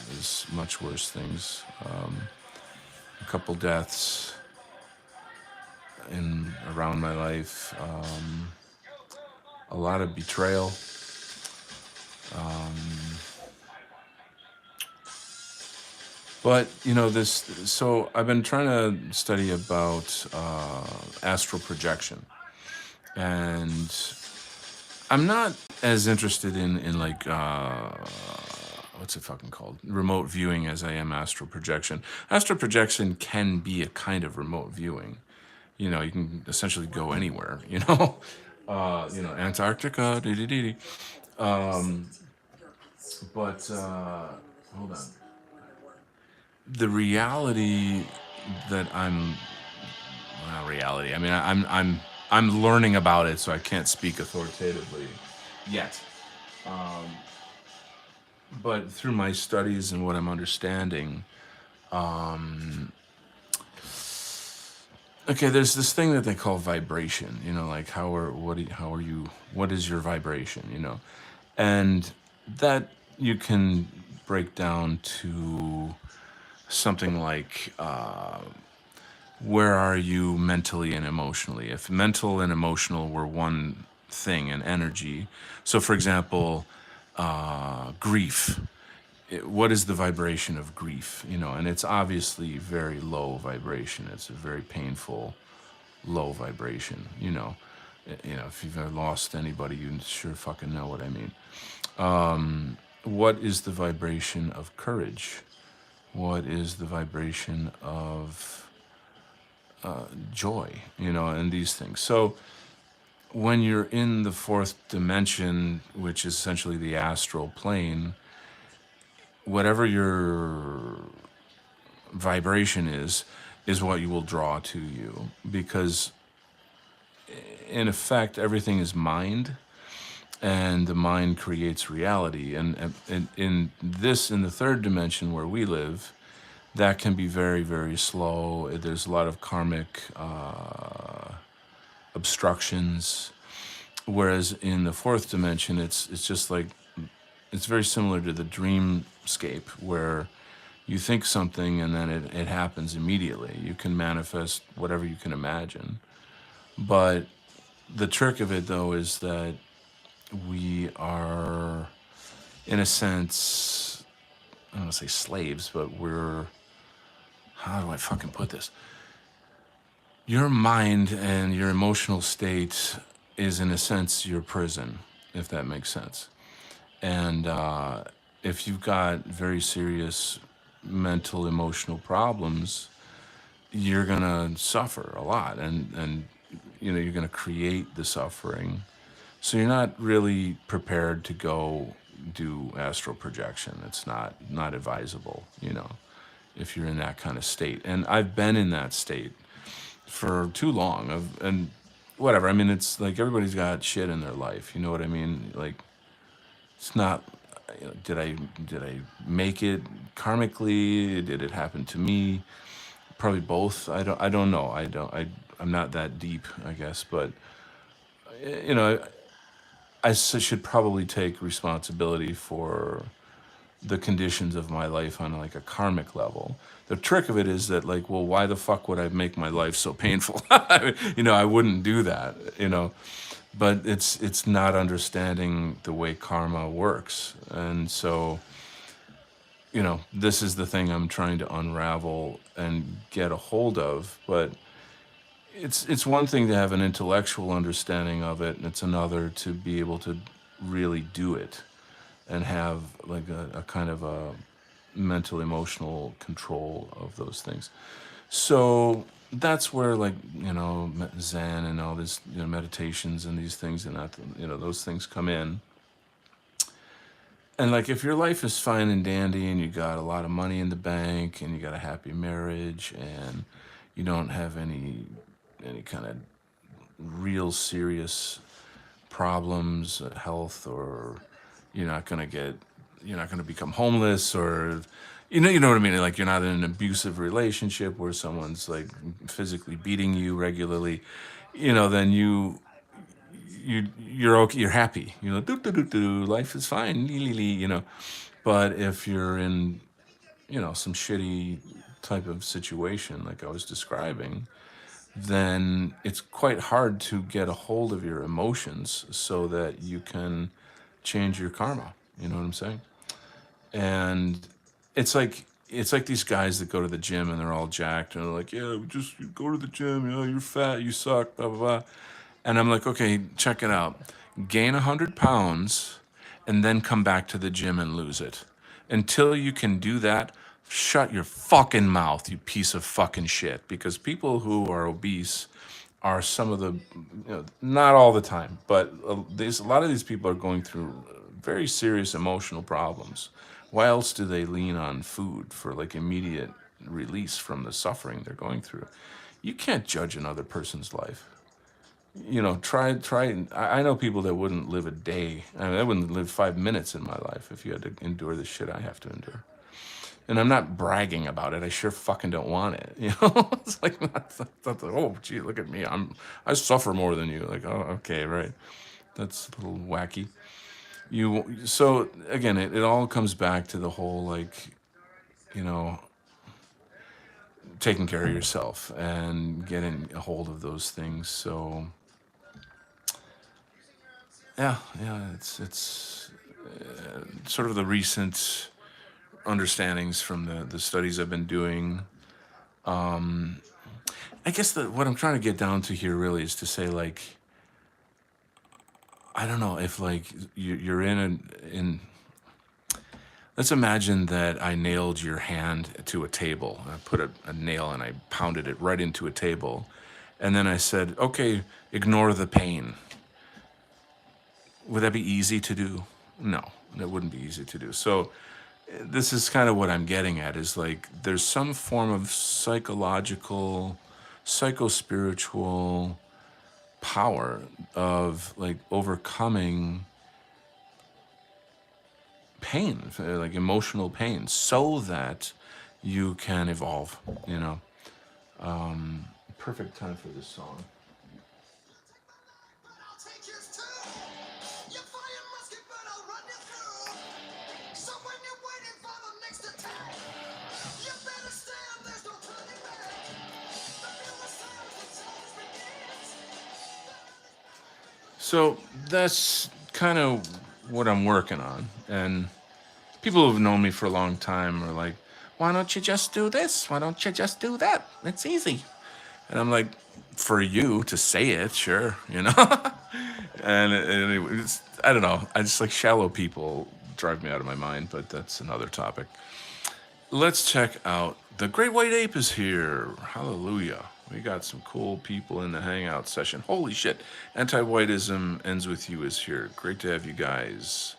There's much worse things. A couple deaths in around my life. A lot of betrayal. But this. So I've been trying to study about astral projection, and I'm not as interested in like what's it fucking called, remote viewing, as I am astral projection. Astral projection can be a kind of remote viewing. You can essentially go anywhere. Antarctica. Dee. But hold on. The reality that well, reality. I mean, I'm learning about it, so I can't speak authoritatively yet. But through my studies and what I'm understanding, okay, there's this thing that they call vibration. Like what is your vibration? And that you can break down to something like where are you mentally and emotionally? If mental and emotional were one thing, an energy. So, for example, grief. What is the vibration of grief? And it's obviously very low vibration. It's a very painful, low vibration. If you've ever lost anybody, you sure fucking know what I mean. What is the vibration of courage? What is the vibration of joy? And these things. So when you're in the fourth dimension, which is essentially the astral plane, whatever your vibration is what you will draw to you, because in effect everything is mind, and the mind creates reality. And in the third dimension where we live, that can be very, very slow. There's a lot of karmic obstructions, whereas in the fourth dimension, it's just like, it's very similar to the dreamscape, where you think something and then it happens immediately. You can manifest whatever you can imagine. But the trick of it, though, is that we are, in a sense, I don't want to say slaves, but we're, how do I fucking put this? Your mind and your emotional state is, in a sense, your prison, if that makes sense. And if you've got very serious mental, emotional problems, you're going to suffer a lot. And you're going to create the suffering. So you're not really prepared to go do astral projection. It's not advisable, if you're in that kind of state. And I've been in that state for too long. And whatever. I mean, it's like everybody's got shit in their life. You know what I mean? Like, it's not. Did I make it karmically? Did it happen to me? Probably both. I don't know. I'm not that deep, I guess. But you know, should probably take responsibility for the conditions of my life on like a karmic level. The trick of it is that, like, well, why the fuck would I make my life so painful? I wouldn't do that. But it's not understanding the way karma works. And so, this is the thing I'm trying to unravel and get a hold of. But it's one thing to have an intellectual understanding of it, and it's another to be able to really do it and have like a kind of a mental emotional control of those things. So that's where, like, Zen and all this, meditations and these things and that, those things come in. And like, if your life is fine and dandy and you got a lot of money in the bank and you got a happy marriage and you don't have any kind of real serious problems, health, or you're not gonna get, you're not gonna become homeless, or you know what I mean. Like, you're not in an abusive relationship where someone's like physically beating you regularly, then you're okay, you're happy. Life is fine, But if you're in, some shitty type of situation like I was describing, then it's quite hard to get a hold of your emotions so that you can change your karma. You know what I'm saying? And it's like these guys that go to the gym and they're all jacked and they're like, yeah, just you go to the gym, you're fat, you suck, blah blah blah. And I'm like, okay, check it out. Gain 100 pounds and then come back to the gym and lose it. Until you can do that, shut your fucking mouth, you piece of fucking shit. Because people who are obese are some of the, not all the time, but a lot of these people are going through very serious emotional problems. Why else do they lean on food for like immediate release from the suffering they're going through? You can't judge another person's life. Try. I know people that wouldn't live a day. I mean, I wouldn't live 5 minutes in my life if you had to endure the shit I have to endure. And I'm not bragging about it. I sure fucking don't want it. It's like, oh, gee, look at me. I suffer more than you. Like, oh, okay, right. That's a little wacky. So again, it all comes back to the whole, like, you know, taking care of yourself and getting a hold of those things. So yeah, it's sort of the recent understandings from the studies I've been doing. I guess what I'm trying to get down to here really is to say, like, I don't know if, like, you're in. Let's imagine that I nailed your hand to a table. I put a nail and I pounded it right into a table, and then I said, "Okay, ignore the pain." Would that be easy to do? No, that wouldn't be easy to do. So this is kind of what I'm getting at, is like, there's some form of psychological, psycho-spiritual power of, like, overcoming pain, like emotional pain, so that you can evolve, Perfect time for this song. So that's kind of what I'm working on. And people who've known me for a long time are like, why don't you just do this? Why don't you just do that? It's easy. And I'm like, for you to say it, sure, And anyway, I don't know. I just, like, shallow people drive me out of my mind, but that's another topic. Let's check out The Great White Ape is here. Hallelujah. We got some cool people in the hangout session. Holy shit. Anti-whiteism ends with you is here. Great to have you guys.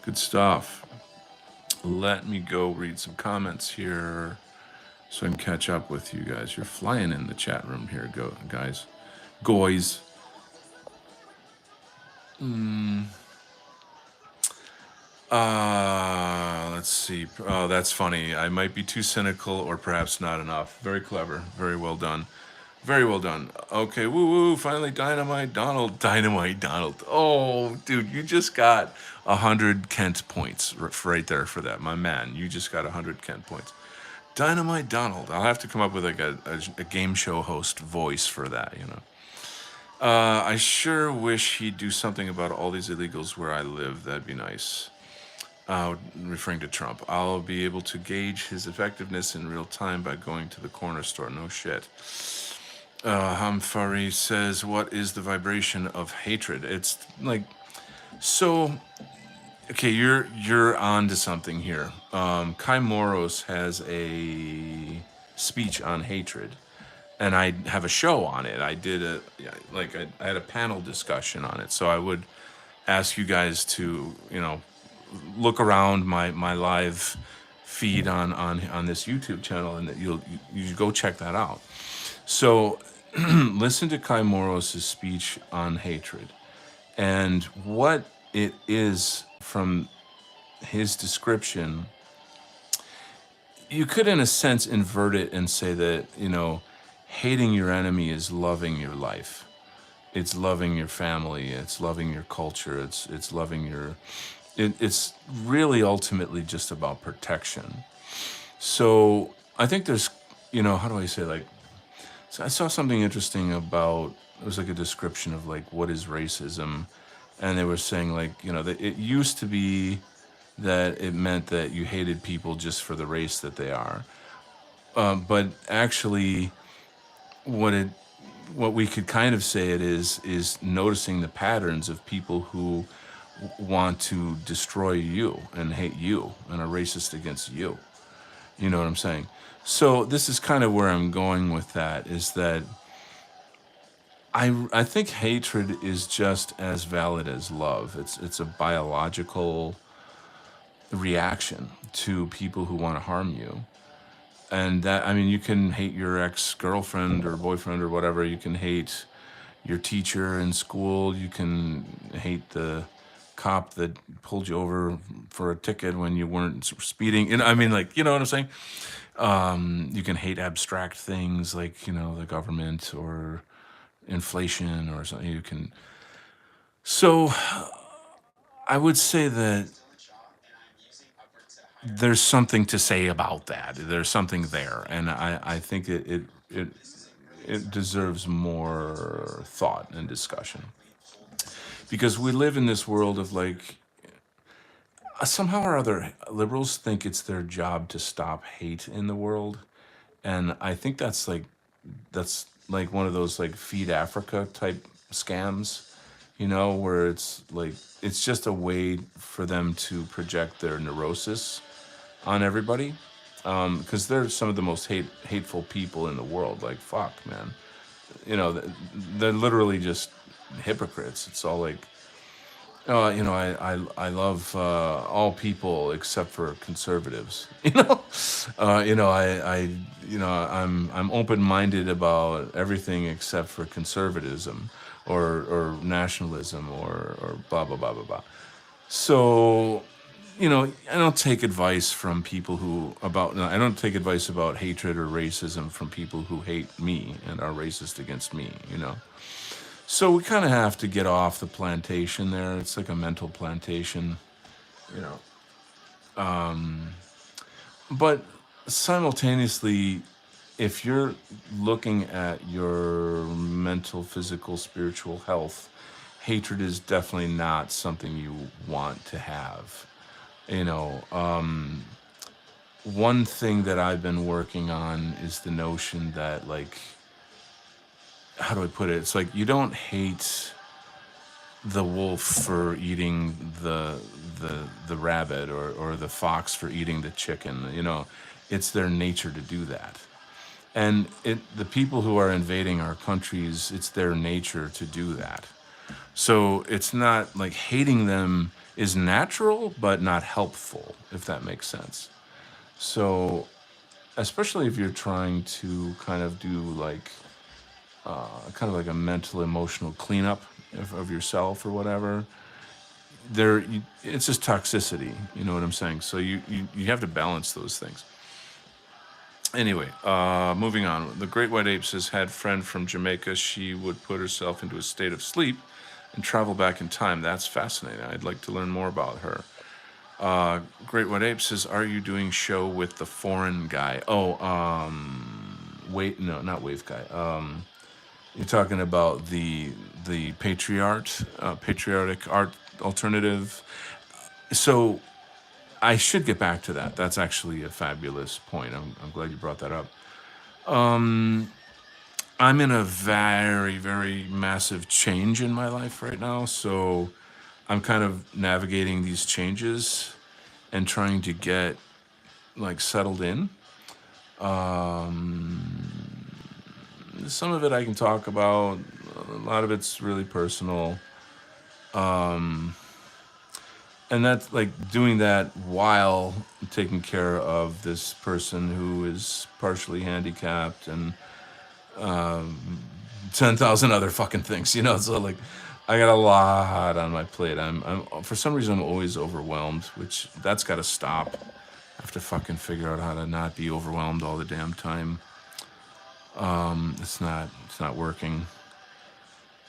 Good stuff. Let me go read some comments here so I can catch up with you guys. You're flying in the chat room here, guys. Goys. Let's see. Oh, that's funny. I might be too cynical or perhaps not enough. Very clever. Very well done. Very well done. Okay, woo woo. Finally, Dynamite Donald. Dynamite Donald. Oh, dude, you just got 100 Kent points right there for that. My man, you just got 100 Kent points. Dynamite Donald. I'll have to come up with like a game show host voice for that, you know. I sure wish he'd do something about all these illegals where I live. That'd be nice. Referring to Trump, I'll be able to gauge his effectiveness in real time by going to the corner store. No shit. Hamfari says, "What is the vibration of hatred?" It's like so. Okay, you're on to something here. Kai Moros has a speech on hatred, and I have a show on it. I did I had a panel discussion on it. So I would ask you guys to look around my live feed on this YouTube channel, and that you go check that out. So listen to Kai Moros' speech on hatred and what it is from his description. You could, in a sense, invert it and say that, hating your enemy is loving your life. It's loving your family. It's loving your culture. It's loving your. It's really ultimately just about protection. So I think there's, how do I say, like, so I saw something interesting about, it was like a description of like, what is racism? And they were saying like, that it used to be that it meant that you hated people just for the race that they are. But actually what we could kind of say it is noticing the patterns of people who want to destroy you and hate you and are racist against you. You know what I'm saying? So this is kind of where I'm going with that, is that I think hatred is just as valid as love. It's a biological reaction to people who want to harm you. And that, I mean, you can hate your ex-girlfriend or boyfriend or whatever. You can hate your teacher in school. You can hate the cop that pulled you over for a ticket when you weren't speeding. And I mean, like, you know what I'm saying? You can hate abstract things like, the government or inflation or something. You can. So I would say that there's something to say about that. There's something there, and I think it deserves more thought and discussion, because we live in this world of like, somehow or other liberals think it's their job to stop hate in the world, and I think that's like one of those like Feed Africa type scams, where it's like it's just a way for them to project their neurosis on everybody, because they're some of the most hateful people in the world. Like, fuck, man, they're literally just hypocrites. It's all like, I love all people except for conservatives. I'm open-minded about everything except for conservatism or nationalism or blah blah blah blah blah. So, I don't take advice from people no, I don't take advice about hatred or racism from people who hate me and are racist against me. So we kind of have to get off the plantation there. It's like a mental plantation, you know. But simultaneously, if you're looking at your mental, physical, spiritual health, hatred is definitely not something you want to have. You know, one thing that I've been working on is the notion that, like, how do I put it? It's like you don't hate the wolf for eating the rabbit, or the fox for eating the chicken. It's their nature to do that. And the people who are invading our countries, it's their nature to do that. So it's not like hating them is natural, but not helpful, if that makes sense. So, especially if you're trying to kind of do like kind of like a mental emotional cleanup of yourself or whatever. It's just toxicity. You know what I'm saying? So you have to balance those things. Anyway, moving on. The great white ape says, had friend from Jamaica. She would put herself into a state of sleep and travel back in time. That's fascinating. I'd like to learn more about her. Great white ape says, are you doing show with the foreign guy? Oh, wait, no, not wave guy. You're talking about the patriotic art alternative. So I should get back to that. That's actually a fabulous point. I'm glad you brought that up. I'm in a very, very massive change in my life right now. So I'm kind of navigating these changes and trying to get like settled in. Some of it I can talk about. A lot of it's really personal. And that's like doing that while taking care of this person who is partially handicapped and 10,000 other fucking things, you know? So like, I got a lot on my plate. I'm for some reason I'm always overwhelmed, which that's got to stop. I have to fucking figure out how to not be overwhelmed all the damn time. It's not working.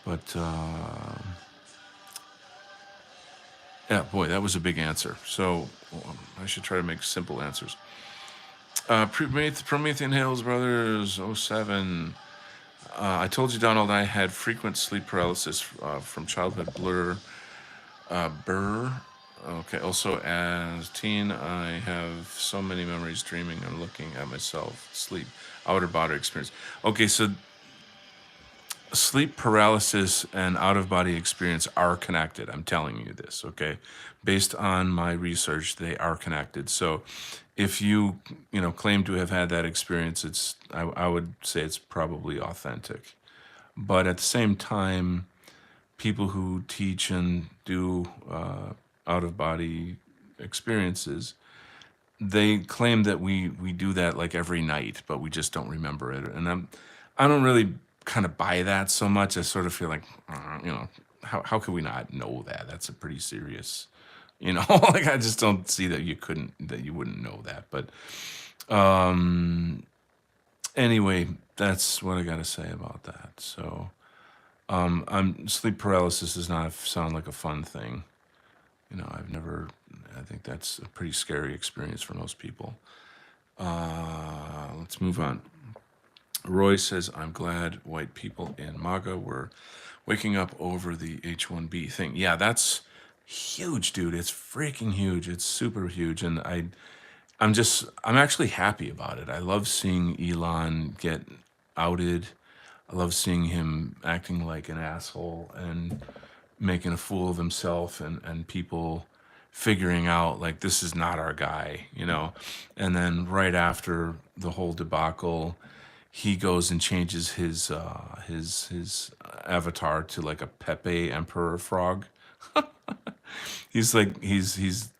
But yeah, boy, that was a big answer. So I should try to make simple answers. Promethean Hills Brothers 07. I told you Donald I had frequent sleep paralysis from childhood burr. Okay, also as teen, I have so many memories dreaming and looking at myself sleep, outer body experience. Okay, so sleep paralysis and out of body experience are connected. I'm telling you this, okay? Based on my research, they are connected. So if you claim to have had that experience, I would say it's probably authentic. But at the same time, people who teach and do out of body experiences, they claim that we do that like every night, but we just don't remember it. And I don't really kind of buy that so much. I sort of feel like, how could we not know that? That's a pretty serious, like I just don't see that you wouldn't know that. But anyway, that's what I got to say about that. So sleep paralysis does not sound like a fun thing. I think that's a pretty scary experience for most people. Let's move on. Roy says, I'm glad white people in MAGA were waking up over the H-1B thing. Yeah, that's huge, dude. It's freaking huge. It's super huge. And I'm actually happy about it. I love seeing Elon get outed. I love seeing him acting like an asshole and making a fool of himself and people figuring out like this is not our guy, And then right after the whole debacle, he goes and changes his avatar to like a Pepe Emperor frog. He's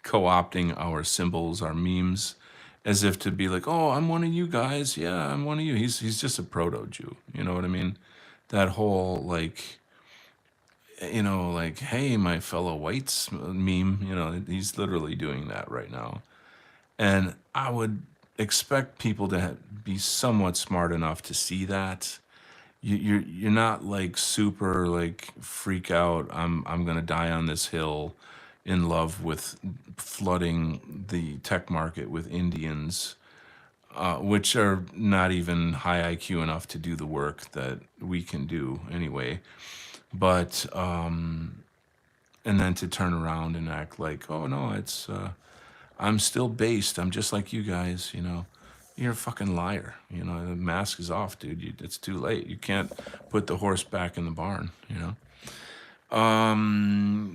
co-opting our symbols, our memes, as if to be like, oh, I'm one of you guys. Yeah, I'm one of you. He's just a proto Jew. You know what I mean? That whole like, like, hey, my fellow whites meme. He's literally doing that right now, and I would expect people to be somewhat smart enough to see that. You're not like super like freak out. I'm gonna die on this hill, in love with flooding the tech market with Indians, which are not even high IQ enough to do the work that we can do anyway. But and then to turn around and act like, oh no, it's I'm still based. I'm just like you guys. You're a fucking liar. The mask is off, dude. It's too late. You can't put the horse back in the barn.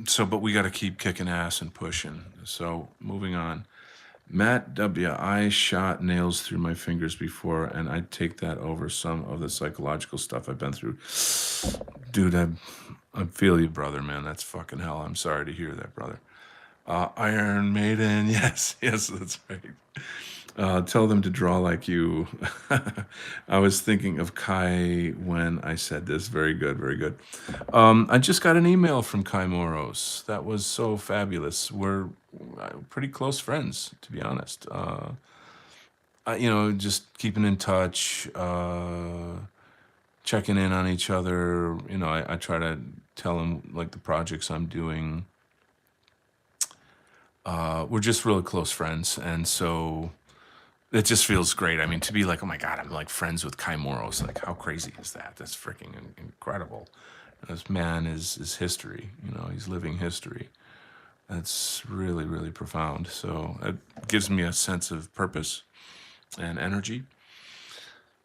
So, but we got to keep kicking ass and pushing. So, moving on. Matt W. I shot nails through my fingers before, and I'd take that over some of the psychological stuff I've been through. Dude, I feel you, brother, man. That's fucking hell. I'm sorry to hear that, brother. Iron Maiden. Yes, that's right. Tell them to draw like you. I was thinking of Kai when I said this. Very good, very good. I just got an email from Kai Moros. That was so fabulous. We're pretty close friends, to be honest. Just keeping in touch, checking in on each other. I try to tell him like the projects I'm doing. We're just really close friends, and so it just feels great. I mean, to be like, oh my God, I'm like friends with Kai Moros. Like, how crazy is that? That's freaking incredible. This man is history. He's living history. That's really, really profound. So it gives me a sense of purpose and energy.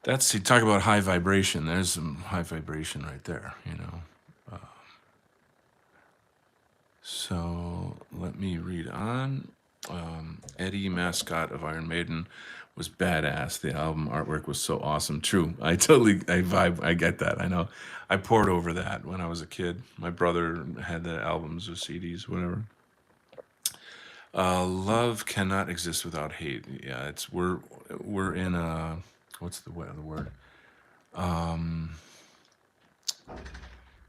You talk about high vibration. There's some high vibration right there. So let me read on. Eddie, mascot of Iron Maiden, was badass. The album artwork was so awesome. True. I vibe. I get that. I know. I poured over that when I was a kid. My brother had the albums or CDs, whatever. Love cannot exist without hate. Yeah, we're in a what's the word?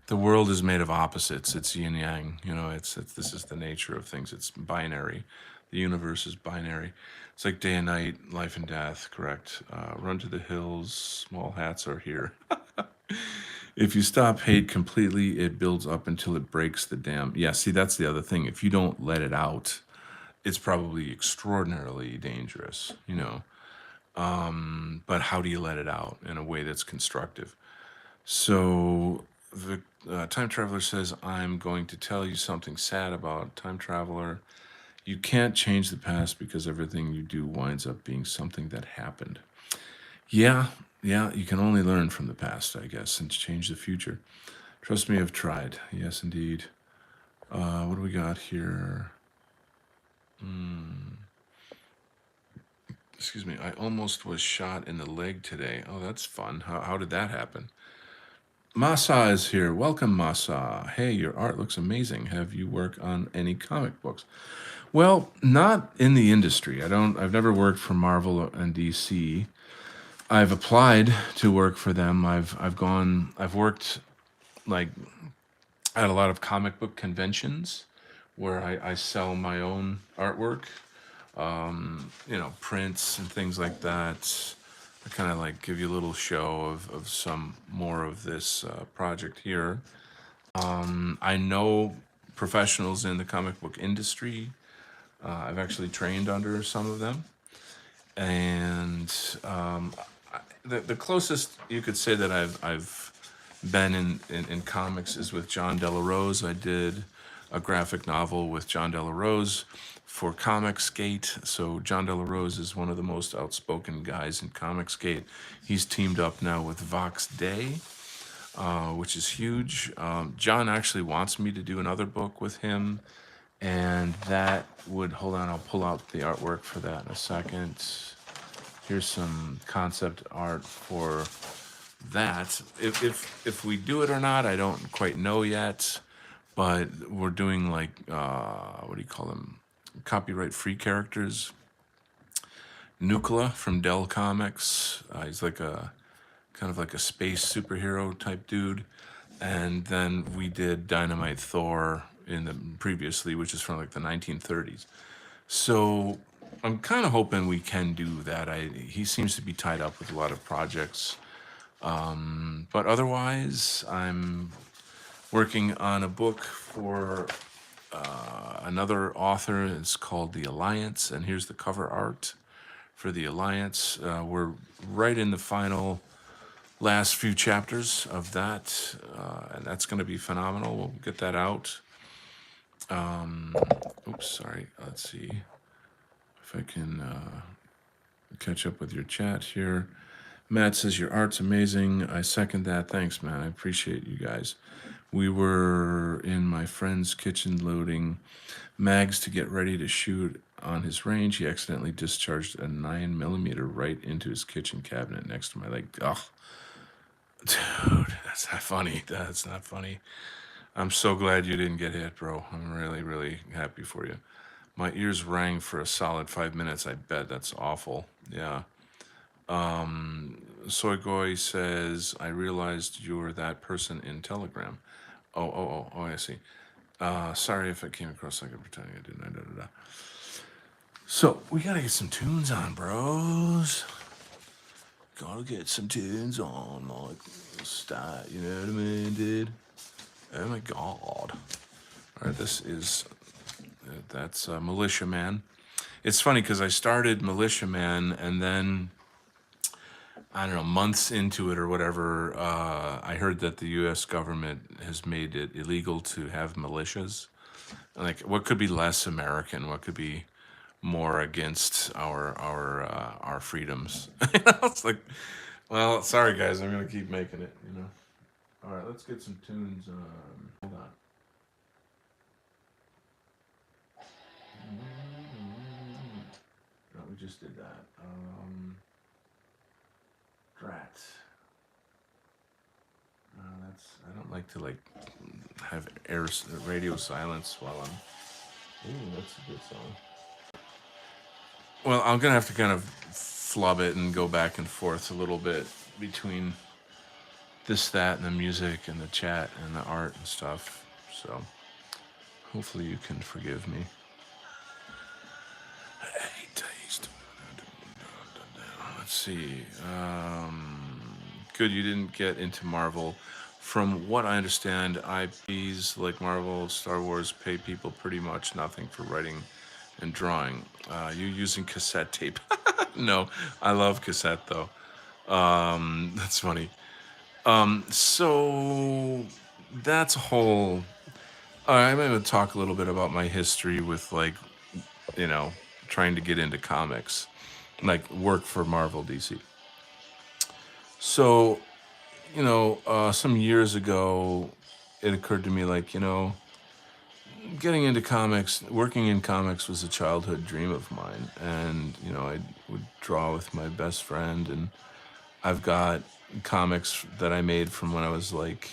The world is made of opposites. It's yin yang. It's this is the nature of things. It's binary. The universe is binary. It's like day and night, life and death. Correct. Run to the hills. Small hats are here. If you stop hate completely, it builds up until it breaks the dam. Yeah. See, that's the other thing. If you don't let it out, it's probably extraordinarily dangerous. But how do you let it out in a way that's constructive? So the time traveler says, I'm going to tell you something sad about time traveler. You can't change the past because everything you do winds up being something that happened. Yeah, yeah, you can only learn from the past, I guess, and change the future. Trust me, I've tried. Yes, indeed. What do we got here? Excuse me. I almost was shot in the leg today. Oh, that's fun. How did that happen? Masa is here. Welcome, Masa. Hey, your art looks amazing. Have you worked on any comic books? Well, not in the industry. I've never worked for Marvel and DC. I've applied to work for them. I've worked like at a lot of comic book conventions where I sell my own artwork, prints and things like that. I kind of like give you a little show of some more of this project here. I know professionals in the comic book industry. I've actually trained under some of them. And the closest you could say that I've been in comics is with John Della Rose. I did a graphic novel with John Della Rose for Comicsgate. So John Della Rose is one of the most outspoken guys in Comicsgate. He's teamed up now with Vox Day, which is huge. John actually wants me to do another book with him, and that would, hold on, I'll pull out the artwork for that in a second. Here's some concept art for that. If we do it or not, I don't quite know yet, but we're doing like what do you call them? Copyright free characters. Nuclear from Dell Comics. He's like a kind of like a space superhero type dude. And then we did Dynamite Thor in the previously, which is from like the 1930s. So I'm kind of hoping we can do that. He seems to be tied up with a lot of projects, but otherwise, I'm working on a book for another author. It's called The Alliance, and here's the cover art for The Alliance. We're right in the final last few chapters of that, and that's going to be phenomenal. We'll get that out. Oops, sorry. Let's see if I can catch up with your chat here. Matt says your art's amazing. I second that. Thanks, man. I appreciate you guys. We were in my friend's kitchen loading mags to get ready to shoot on his range. He accidentally discharged a 9mm right into his kitchen cabinet next to my leg. Oh, dude, that's not funny. That's not funny. I'm so glad you didn't get hit, bro. I'm really, really happy for you. My ears rang for a solid 5 minutes. I bet that's awful. Yeah. Soygoy says, I realized you're that person in Telegram. Oh, I see. Sorry if I came across like I'm pretending I didn't. Da, da, da. So, we gotta get some tunes on, bros. Gotta get some tunes on, like, style, you know what I mean, dude? Oh my god. Alright, that's Militia Man. It's funny because I started Militia Man and then I don't know, months into it or whatever, I heard that the U.S. government has made it illegal to have militias. Like, what could be less American? What could be more against our freedoms? It's like, well, sorry guys, I'm gonna keep making it. All right, let's get some tunes. Hold on. No, we just did that. Drat. I don't like to like have radio silence while I'm. Ooh, that's a good song. Well, I'm gonna have to kind of flub it and go back and forth a little bit between this, that, and the music and the chat and the art and stuff. So hopefully you can forgive me. Hey, taste. Let's see. Good you didn't get into Marvel. From what I understand, IPs like Marvel, Star Wars pay people pretty much nothing for writing and drawing. You using cassette tape? No, I love cassette though. That's funny. So that's a whole. I'm going to talk a little bit about my history with like, you know, trying to get into comics, like work for Marvel DC. So, some years ago, it occurred to me like, getting into comics, working in comics was a childhood dream of mine. And, I would draw with my best friend. And I've got comics that I made from when I was like,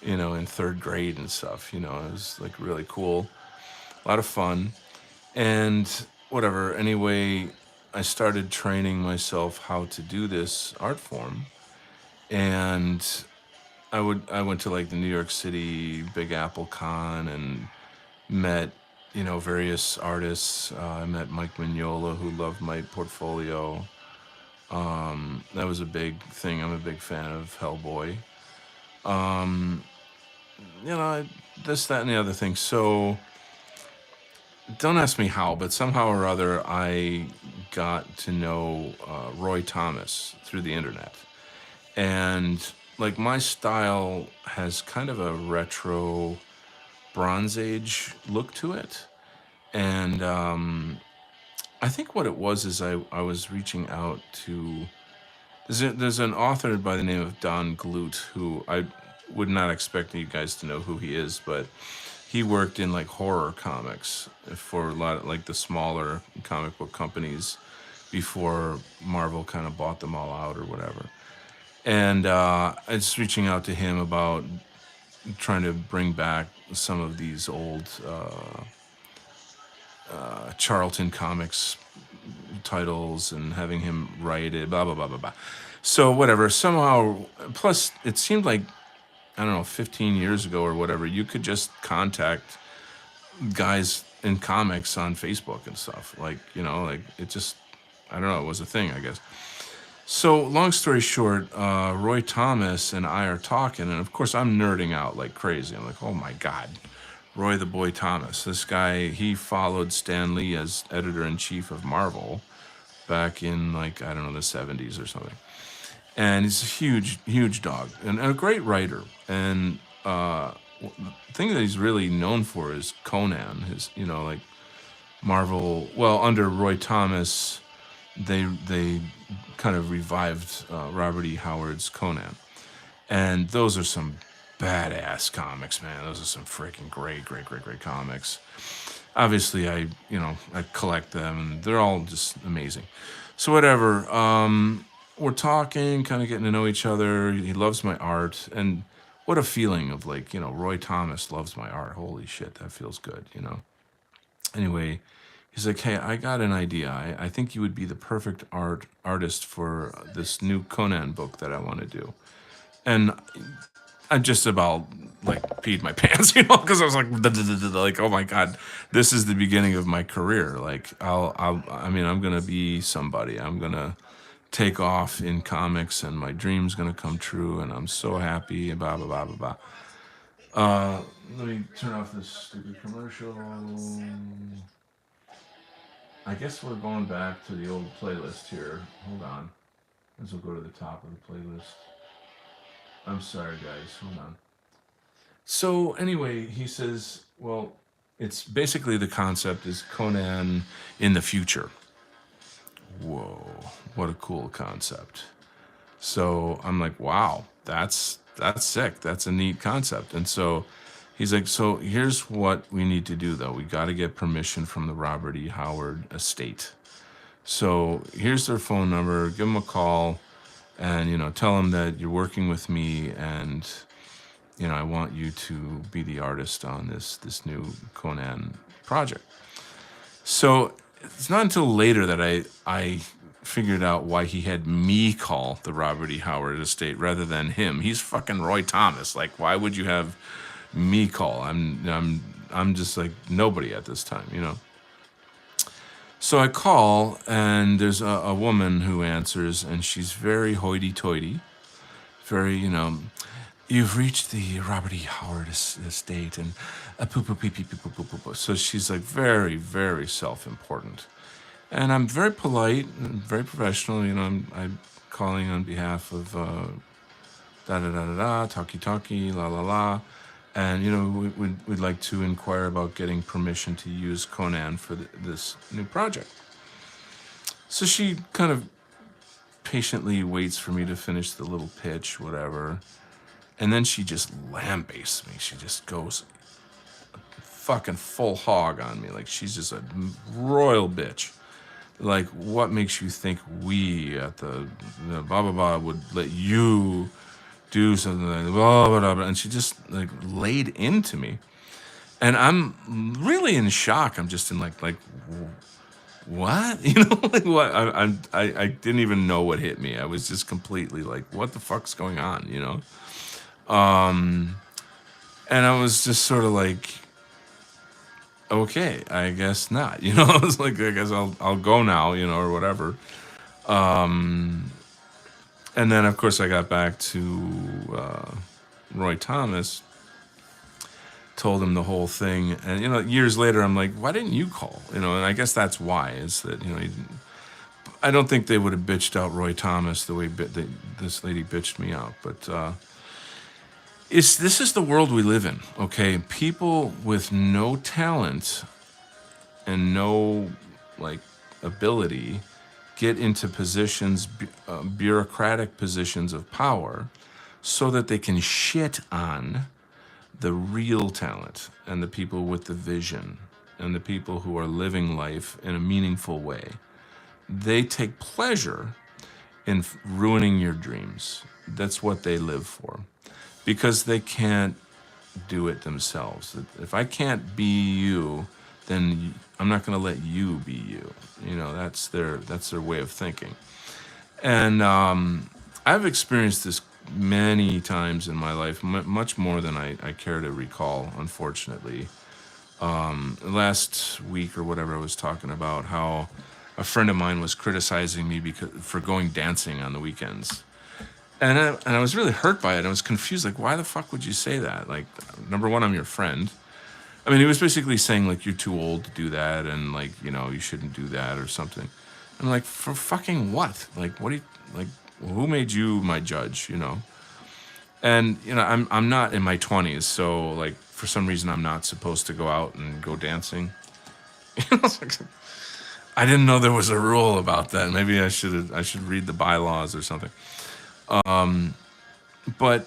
in third grade and stuff. It was like really cool, a lot of fun. And whatever, anyway, I started training myself how to do this art form. And I went to like the New York City Big Apple Con and met, various artists. I met Mike Mignola, who loved my portfolio. That was a big thing. I'm a big fan of Hellboy. This, that, and the other thing. So don't ask me how, but somehow or other, I got to know Roy Thomas through the internet. And like my style has kind of a retro Bronze Age look to it. And I think what it was is I was reaching out to. There's an author by the name of Don Glut who I would not expect you guys to know who he is, but he worked in like horror comics for a lot of like the smaller comic book companies before Marvel kind of bought them all out or whatever. And I was reaching out to him about trying to bring back some of these old Charlton Comics titles and having him write it, blah, blah, blah, blah, blah. So whatever, somehow, plus it seemed like, I don't know, 15 years ago or whatever, you could just contact guys in comics on Facebook and stuff. Like, like it just, I don't know, it was a thing, I guess. So long story short, Roy Thomas and I are talking, and of course I'm nerding out like crazy. I'm like, oh my God, Roy the Boy Thomas. This guy, he followed Stan Lee as editor-in-chief of Marvel back in like, I don't know, the 70s or something. And he's a huge, huge dog and a great writer. And the thing that he's really known for is Conan. His, like Marvel, well, under Roy Thomas, they kind of revived Robert E. Howard's Conan. And those are some badass comics, man. Those are some freaking great comics. Obviously, I collect them, and they're all just amazing. So whatever, we're talking, kind of getting to know each other. He loves my art, and what a feeling of like, Roy Thomas loves my art. Holy shit, that feels good, Anyway, he's like, hey, I got an idea. I think you would be the perfect artist for this new Conan book that I want to do. And I just about like peed my pants, because I was like, like, oh my god, this is the beginning of my career. Like, I mean, I'm gonna be somebody. I'm gonna take off in comics, and my dream's gonna come true, and I'm so happy. Blah blah blah blah blah. Let me turn off this stupid commercial. I guess we're going back to the old playlist here. Hold on, as we'll go to the top of the playlist. I'm sorry, guys. Hold on. So anyway, he says, well, it's basically the concept is Conan in the future. Whoa, what a cool concept. So I'm like, wow, that's sick. That's a neat concept. And so he's like, so here's what we need to do though. We got to get permission from the Robert E. Howard estate. So here's their phone number. Give them a call, and tell them that you're working with me, and I want you to be the artist on this new Conan project. So it's not until later that I figured out why he had me call the Robert E. Howard estate rather than him. He's fucking Roy Thomas. Like, why would you have me call? I'm just like nobody at this time. So I call, and there's a woman who answers, and she's very hoity-toity, very, you've reached the Robert E. Howard estate, and poo. So she's like very, very self-important. And I'm very polite and very professional. I'm calling on behalf of talkie, la la la. And, we'd like to inquire about getting permission to use Conan for this new project. So she kind of patiently waits for me to finish the little pitch, whatever. And then she just lambastes me. She just goes fucking full hog on me. Like, she's just a royal bitch. Like, what makes you think we at the blah, blah, blah would let you do something like blah, blah, blah, blah. And she just like laid into me. And I'm really in shock. I'm just in like what? Like what? I didn't even know what hit me. I was just completely like, what the fuck's going on? And I was just sort of like, okay, I guess not. I was like, I guess I'll go now, or whatever. And then of course I got back to Roy Thomas, told him the whole thing, and years later I'm like, why didn't you call? And I guess that's why, is that I don't think they would have bitched out Roy Thomas the way this lady bitched me out, but this is the world we live in, okay? People with no talent and no ability get into positions, bureaucratic positions of power, so that they can shit on the real talent and the people with the vision and the people who are living life in a meaningful way. They take pleasure in ruining your dreams. That's what they live for, because they can't do it themselves. If I can't be you, then I'm not going to let you be you. That's their way of thinking. And I've experienced this many times in my life, much more than I care to recall, unfortunately. Last week or whatever, I was talking about how a friend of mine was criticizing me for going dancing on the weekends. And I was really hurt by it. I was confused, like, why the fuck would you say that? Like, number one, I'm your friend. I mean, he was basically saying, like, you're too old to do that, and, like, you shouldn't do that or something. I'm like, for fucking what? Like, what do you, like, who made you my judge, And, I'm not in my 20s, so, like, for some reason I'm not supposed to go out and go dancing. I didn't know there was a rule about that. Maybe I should read the bylaws or something. But,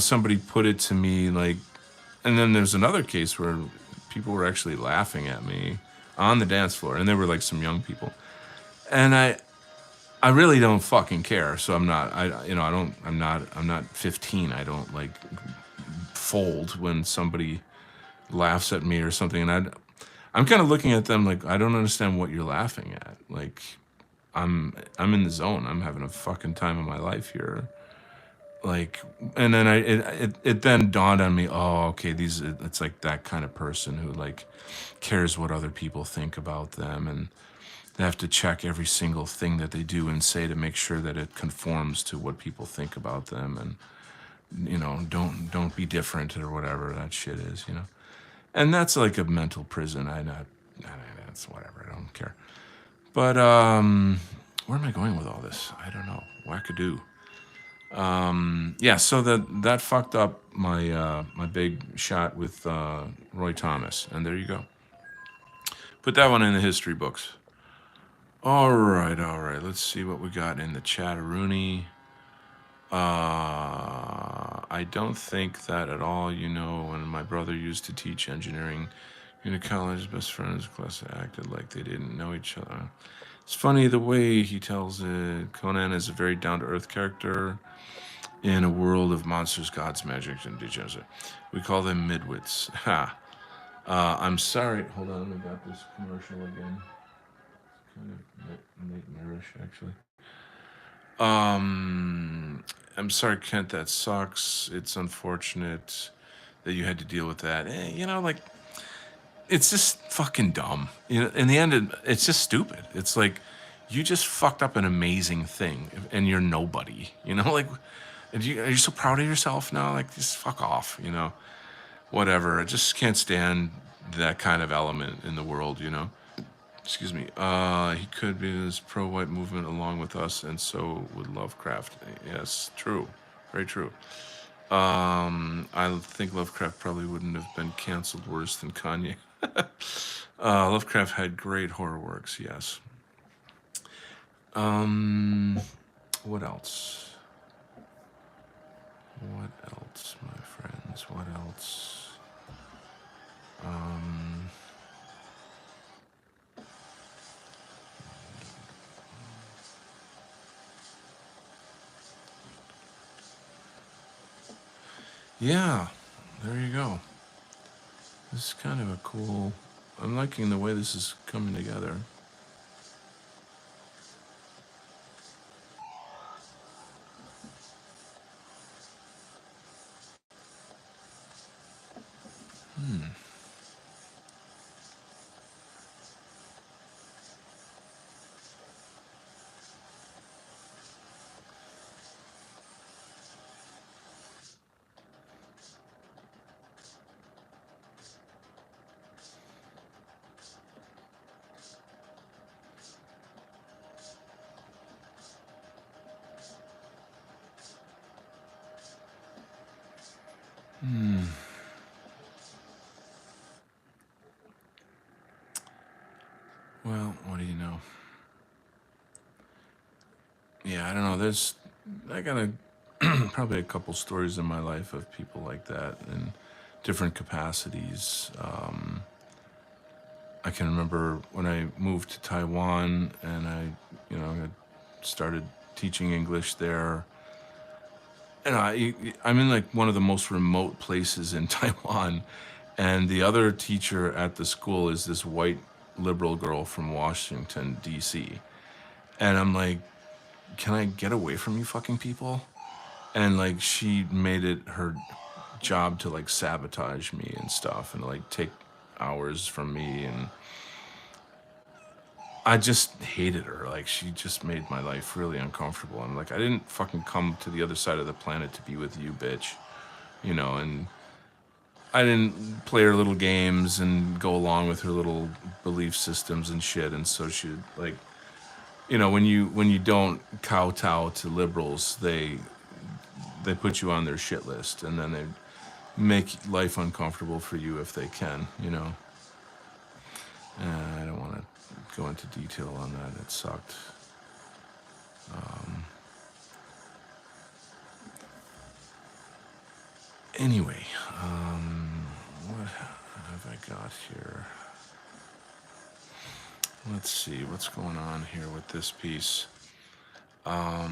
somebody put it to me, like, and then there's another case where people were actually laughing at me on the dance floor, and they were like some young people. And I really don't fucking care. So I'm not 15. I don't fold when somebody laughs at me or something. And I'm kind of looking at them like I don't understand what you're laughing at. Like I'm in the zone. I'm having a fucking time of my life here. Like, and then it then dawned on me. Oh, okay, it's like that kind of person who like cares what other people think about them, and they have to check every single thing that they do and say to make sure that it conforms to what people think about them, and don't be different or whatever that shit is, and that's like a mental prison. That's whatever. I don't care. But where am I going with all this? I don't know. Wackadoo. Yeah. So that fucked up my big shot with Roy Thomas, and there you go. Put that one in the history books. All right, all right. Let's see what we got in the chat-a-rooney. I don't think that at all. When my brother used to teach engineering in a college, best friends class acted like they didn't know each other. It's funny the way he tells it. Conan is a very down-to-earth character in a world of monsters, gods, magic, and degenerate. We call them midwits. Ha. I'm sorry. Hold on, I got this commercial again. Kind of nightmarish, actually. I'm sorry, Kent. That sucks. It's unfortunate that you had to deal with that. Like it's just fucking dumb. In the end, it's just stupid. It's like you just fucked up an amazing thing, and you're nobody. Like, are you so proud of yourself now? Like, just fuck off. Whatever. I just can't stand that kind of element in the world. Excuse me. He could be in this pro-white movement along with us, and so would Lovecraft. Yes, true, very true. I think Lovecraft probably wouldn't have been canceled worse than Kanye. Lovecraft had great horror works. Yes. What else? What else, my friends? What else? Yeah, there you go. This is kind of a cool. I'm liking the way this is coming together. Well, what do you know? Yeah, I don't know. I got probably a couple stories in my life of people like that in different capacities. I can remember when I moved to Taiwan and I started teaching English there. And I'm in like one of the most remote places in Taiwan, and the other teacher at the school is this white liberal girl from Washington D.C. And I'm like, can I get away from you fucking people? And like she made it her job to like sabotage me and stuff and like take hours from me, and I just hated her. Like she just made my life really uncomfortable. I'm like, I didn't fucking come to the other side of the planet to be with you, bitch. And I didn't play her little games and go along with her little belief systems and shit. And so she like, when you don't kowtow to liberals, they put you on their shit list, and then they make life uncomfortable for you if they can. I don't want to go into detail on that. It sucked. Anyway, what have I got here? Let's see what's going on here with this piece. I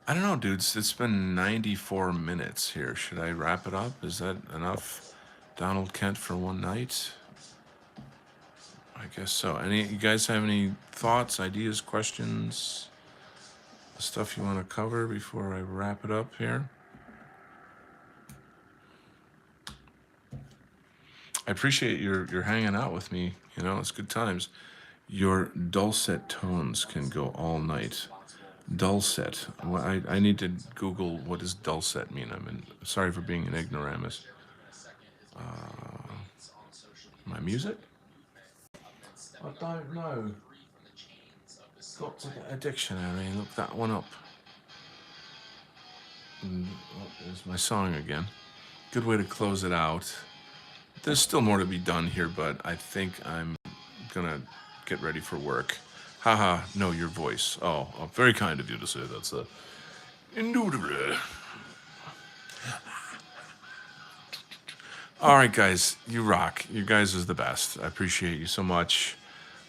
don't know, dudes. It's been 94 minutes here. Should I wrap it up? Is that enough Donald Kent for one night. I guess so. You guys have any thoughts, ideas, questions, stuff you want to cover before I wrap it up here? I appreciate your hanging out with me. You know, it's good times. Your dulcet tones can go all night. Dulcet. Well, I need to Google what does dulcet mean. Sorry for being an ignoramus. My music? I don't know. Got to get a dictionary and look that one up. There's my song again. Good way to close it out. There's still more to be done here, but I think I'm gonna get ready for work. Haha, no, your voice. Oh, very kind of you to say that, sir. Indubitably. All right, guys, you rock. You guys is the best. I appreciate you so much.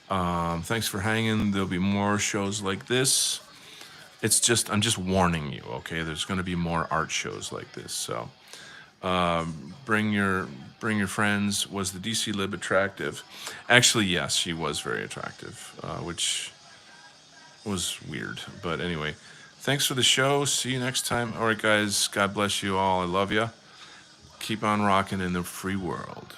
Thanks for hanging. There'll be more shows like this. I'm just warning you, okay? There's going to be more art shows like this. So bring your friends. Was the DC Lib attractive? Actually, yes, she was very attractive, which was weird. But anyway, thanks for the show. See you next time. All right, guys. God bless you all. I love you. Keep on rocking in the free world.